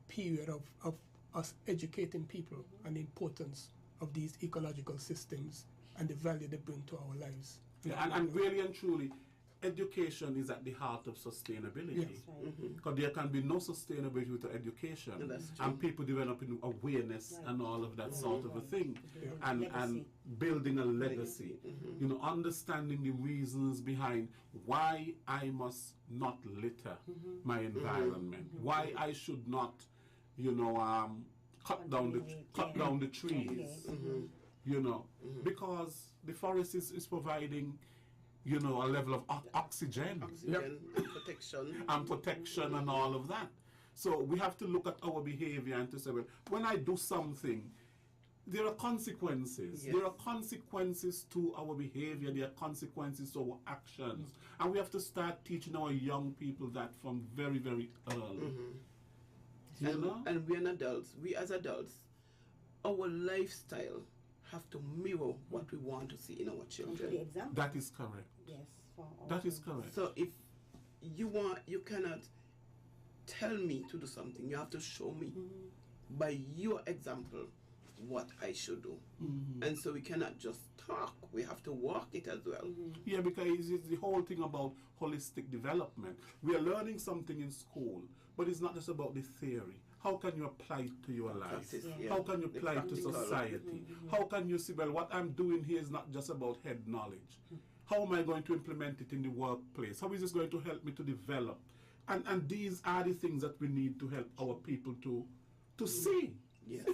[SPEAKER 2] period of us educating people on the importance of these ecological systems and the value they bring to our lives.
[SPEAKER 1] Yeah, and really and truly, education is at the heart of sustainability.
[SPEAKER 2] Yes.
[SPEAKER 1] Because there can be no sustainability without education.
[SPEAKER 3] That's true.
[SPEAKER 1] And people developing awareness and all of that sort of a thing. And
[SPEAKER 4] Legacy.
[SPEAKER 1] building a legacy. You know, understanding the reasons behind why I must not litter my environment, why I should not, you know, cut down the trees. You know, because the forest is providing, you know, a level of oxygen
[SPEAKER 3] And protection.
[SPEAKER 1] And all of that. So we have to look at our behavior and to say, well, when I do something, there are consequences.
[SPEAKER 3] Yes.
[SPEAKER 1] There are consequences to our behavior. There are consequences to our actions. And we have to start teaching our young people that from very, very early. You know?
[SPEAKER 3] And we as adults, our lifestyle have to mirror what we want to see in our
[SPEAKER 4] To the
[SPEAKER 3] children.
[SPEAKER 4] example.
[SPEAKER 1] That is correct.
[SPEAKER 4] Yes. For
[SPEAKER 1] That is correct.
[SPEAKER 3] So if you cannot tell me to do something, you have to show me by your example what I should do. And so we cannot just talk, we have to walk it as well.
[SPEAKER 1] Yeah, because it's the whole thing about holistic development. We are learning something in school, but it's not just about the theory. How can you apply it to your life?
[SPEAKER 3] Practice,
[SPEAKER 1] How can you
[SPEAKER 3] the
[SPEAKER 1] apply it to
[SPEAKER 3] practical.
[SPEAKER 1] society? How can you see, well, what I'm doing here is not just about head knowledge. How am I going to implement it in the workplace? How is this going to help me to develop? And these are the things that we need to help our people to see.
[SPEAKER 3] Yes.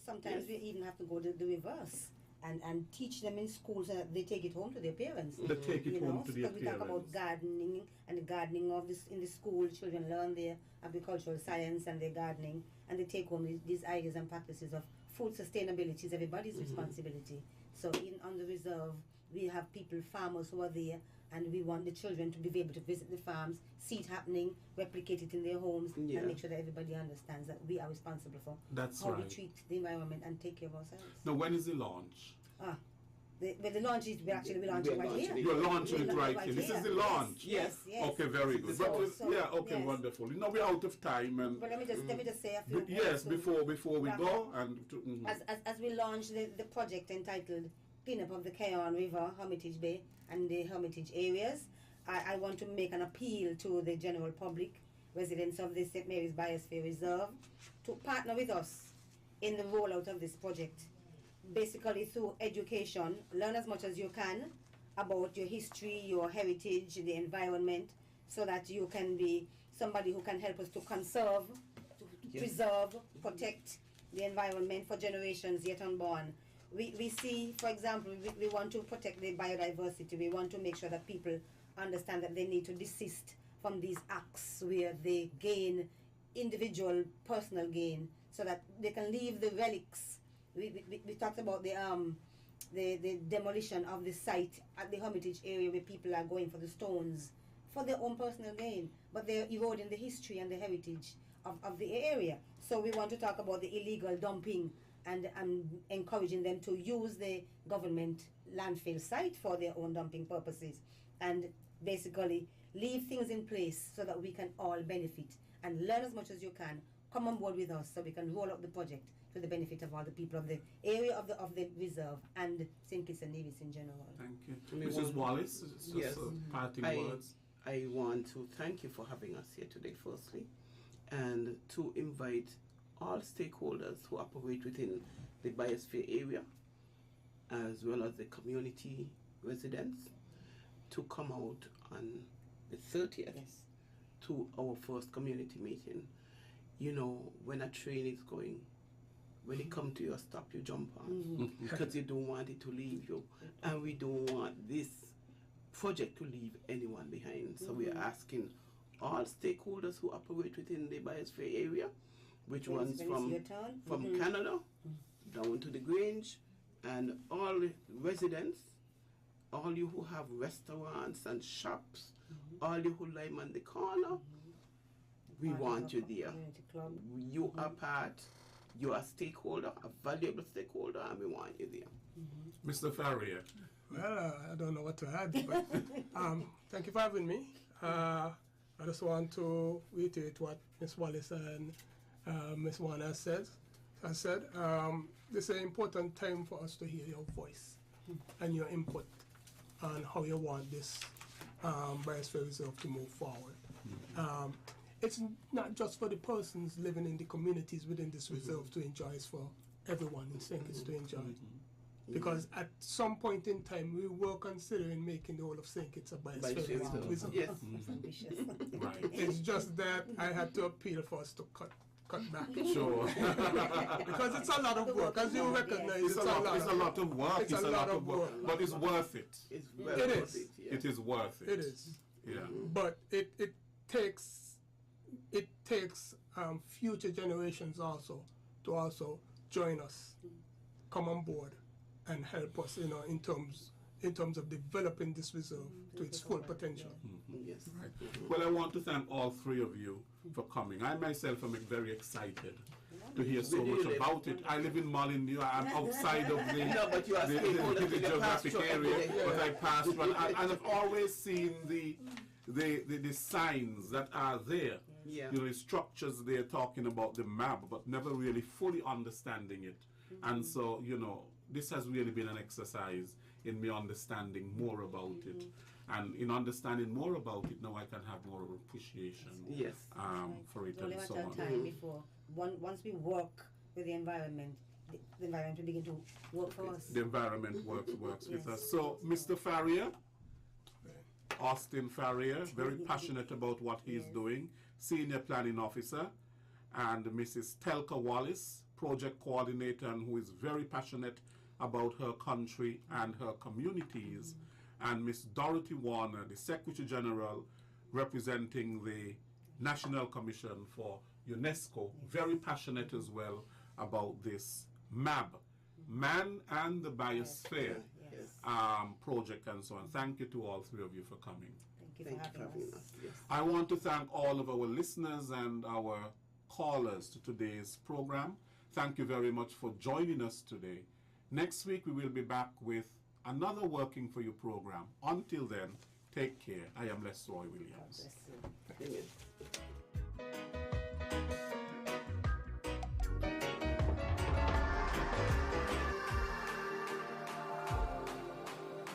[SPEAKER 4] Sometimes we even have to go the reverse and teach them in school so that they take it home to their parents.
[SPEAKER 1] They take it
[SPEAKER 4] You
[SPEAKER 1] home
[SPEAKER 4] know,
[SPEAKER 1] to their
[SPEAKER 4] because we talk about
[SPEAKER 1] parents.
[SPEAKER 4] gardening and the gardening of this in the school. Children learn their agricultural science and their gardening, and they take home these ideas and practices of food sustainability is everybody's responsibility. So on the reserve, we have people, farmers who are there, and we want the children to be able to visit the farms, see it happening, replicate it in their homes,
[SPEAKER 3] Yeah.
[SPEAKER 4] and make sure that everybody understands that we are responsible for
[SPEAKER 1] That's
[SPEAKER 4] how
[SPEAKER 1] right.
[SPEAKER 4] we treat the environment and take care of ourselves.
[SPEAKER 1] Now, when is the launch?
[SPEAKER 4] The launch is we're launching right here.
[SPEAKER 1] You're launching it
[SPEAKER 4] We're
[SPEAKER 1] right here. This is the launch.
[SPEAKER 4] Yes.
[SPEAKER 1] Okay, very good.
[SPEAKER 4] So-
[SPEAKER 1] But
[SPEAKER 4] so-
[SPEAKER 1] yeah, okay,
[SPEAKER 4] yes.
[SPEAKER 1] wonderful. You know, we're out of time, and
[SPEAKER 4] But let me just say a few words
[SPEAKER 1] yes,
[SPEAKER 4] to
[SPEAKER 1] before we
[SPEAKER 4] wrap
[SPEAKER 1] go
[SPEAKER 4] up.
[SPEAKER 1] and to,
[SPEAKER 4] As we launch the project entitled Cleanup of the Cayon River, Hermitage Bay, and the Hermitage areas, I want to make an appeal to the general public, residents of the St. Mary's Biosphere Reserve, to partner with us in the rollout of this project. Basically through education, learn as much as you can about your history, your heritage, the environment, so that you can be somebody who can help us to conserve, to preserve, protect the environment for generations yet unborn. We see, for example, we want to protect the biodiversity. We want to make sure that people understand that they need to desist from these acts where they gain individual, personal gain, so that they can leave the relics. We talked about the demolition of the site at the Hermitage area where people are going for the stones for their own personal gain, but they're eroding the history and the heritage of the area. So we want to talk about the illegal dumping and encouraging them to use the government landfill site for their own dumping purposes, and basically leave things in place so that we can all benefit and learn as much as you can. Come on board with us so we can roll out the project to the benefit of all the people of the area of the reserve and St. Kitts and Nevis in general.
[SPEAKER 1] thank you,
[SPEAKER 3] We
[SPEAKER 1] Mrs.
[SPEAKER 3] want-
[SPEAKER 1] Wallace. Just
[SPEAKER 3] Yes.
[SPEAKER 1] parting
[SPEAKER 3] I-
[SPEAKER 1] words.
[SPEAKER 3] I want to thank you for having us here today, firstly, and to invite all stakeholders who operate within the biosphere area, as well as the community residents, to come out on the 30th
[SPEAKER 4] Yes.
[SPEAKER 3] to our first community meeting. You know, when a train is going, when it comes to your stop, you jump on, because you don't want it to leave you, and we don't want this project to leave anyone behind. So we are asking all stakeholders who operate within the biosphere area, which
[SPEAKER 4] When
[SPEAKER 3] runs
[SPEAKER 4] it's your turn.
[SPEAKER 3] from Canada down to the Grange, and all residents, all you who have restaurants and shops, all you who live on the corner, we
[SPEAKER 4] Part of
[SPEAKER 3] want
[SPEAKER 4] a
[SPEAKER 3] you there.
[SPEAKER 4] community club.
[SPEAKER 3] You are part, you are a stakeholder, a valuable stakeholder, and we want you there.
[SPEAKER 1] Mr. Farrier.
[SPEAKER 2] Well, I don't know what to add, but thank you for having me. I just want to reiterate what Ms. Wallace and Ms. Warner said. This is an important time for us to hear your voice and your input on how you want this biosphere reserve to move forward. It's not just for the persons living in the communities within this reserve to enjoy, it's for everyone in St. Kitts to enjoy. Because at some point in time, we were considering making the whole of St. Kitts a biosphere reserve.
[SPEAKER 3] Yes.
[SPEAKER 1] Right.
[SPEAKER 2] It's just that I had to appeal for us to cut back.
[SPEAKER 1] Sure.
[SPEAKER 2] Because it's a lot of work, as you recognize.
[SPEAKER 1] It's a lot of work.
[SPEAKER 2] It's a lot of work.
[SPEAKER 1] But it's worth it.
[SPEAKER 3] It's
[SPEAKER 2] It is.
[SPEAKER 1] It is worth it.
[SPEAKER 2] It is.
[SPEAKER 1] Yeah.
[SPEAKER 2] But it takes future generations also to join us, come on board, and help us, in terms of developing this reserve to its full potential.
[SPEAKER 3] Yes.
[SPEAKER 1] Right. Well, I want to thank all three of you for coming. I myself am very excited to hear so much about it. I live in Molyneux. I'm outside of the geographic area, but I passed one, and I've always seen the signs that are there.
[SPEAKER 3] Yeah.
[SPEAKER 1] The structures they're talking about, the map, but never really fully understanding it. And so, this has really been an exercise in me understanding more about it. And in understanding more about it, now I can have more appreciation for it
[SPEAKER 4] Only
[SPEAKER 1] and so
[SPEAKER 4] matter
[SPEAKER 1] on.
[SPEAKER 4] of time before, once we work with the environment will begin to work for us.
[SPEAKER 1] The environment works with us. So, Mr. Farrier, Austin Farrier, very passionate about what he's doing, Senior Planning Officer, and Mrs. Telka Wallace, Project Coordinator, and who is very passionate about her country and her communities, and Miss Dorothy Warner, the Secretary General representing the National Commission for UNESCO, very passionate as well about this MAB, Man and the Biosphere project and so on. Thank you to all three of you for coming.
[SPEAKER 4] Thank you for having us.
[SPEAKER 3] Yes.
[SPEAKER 1] I want to thank all of our listeners and our callers to today's program. Thank you very much for joining us today. Next week we will be back with another Working for You program. Until then, take care. I am Les Roy Williams.
[SPEAKER 4] God bless you.
[SPEAKER 3] Amen.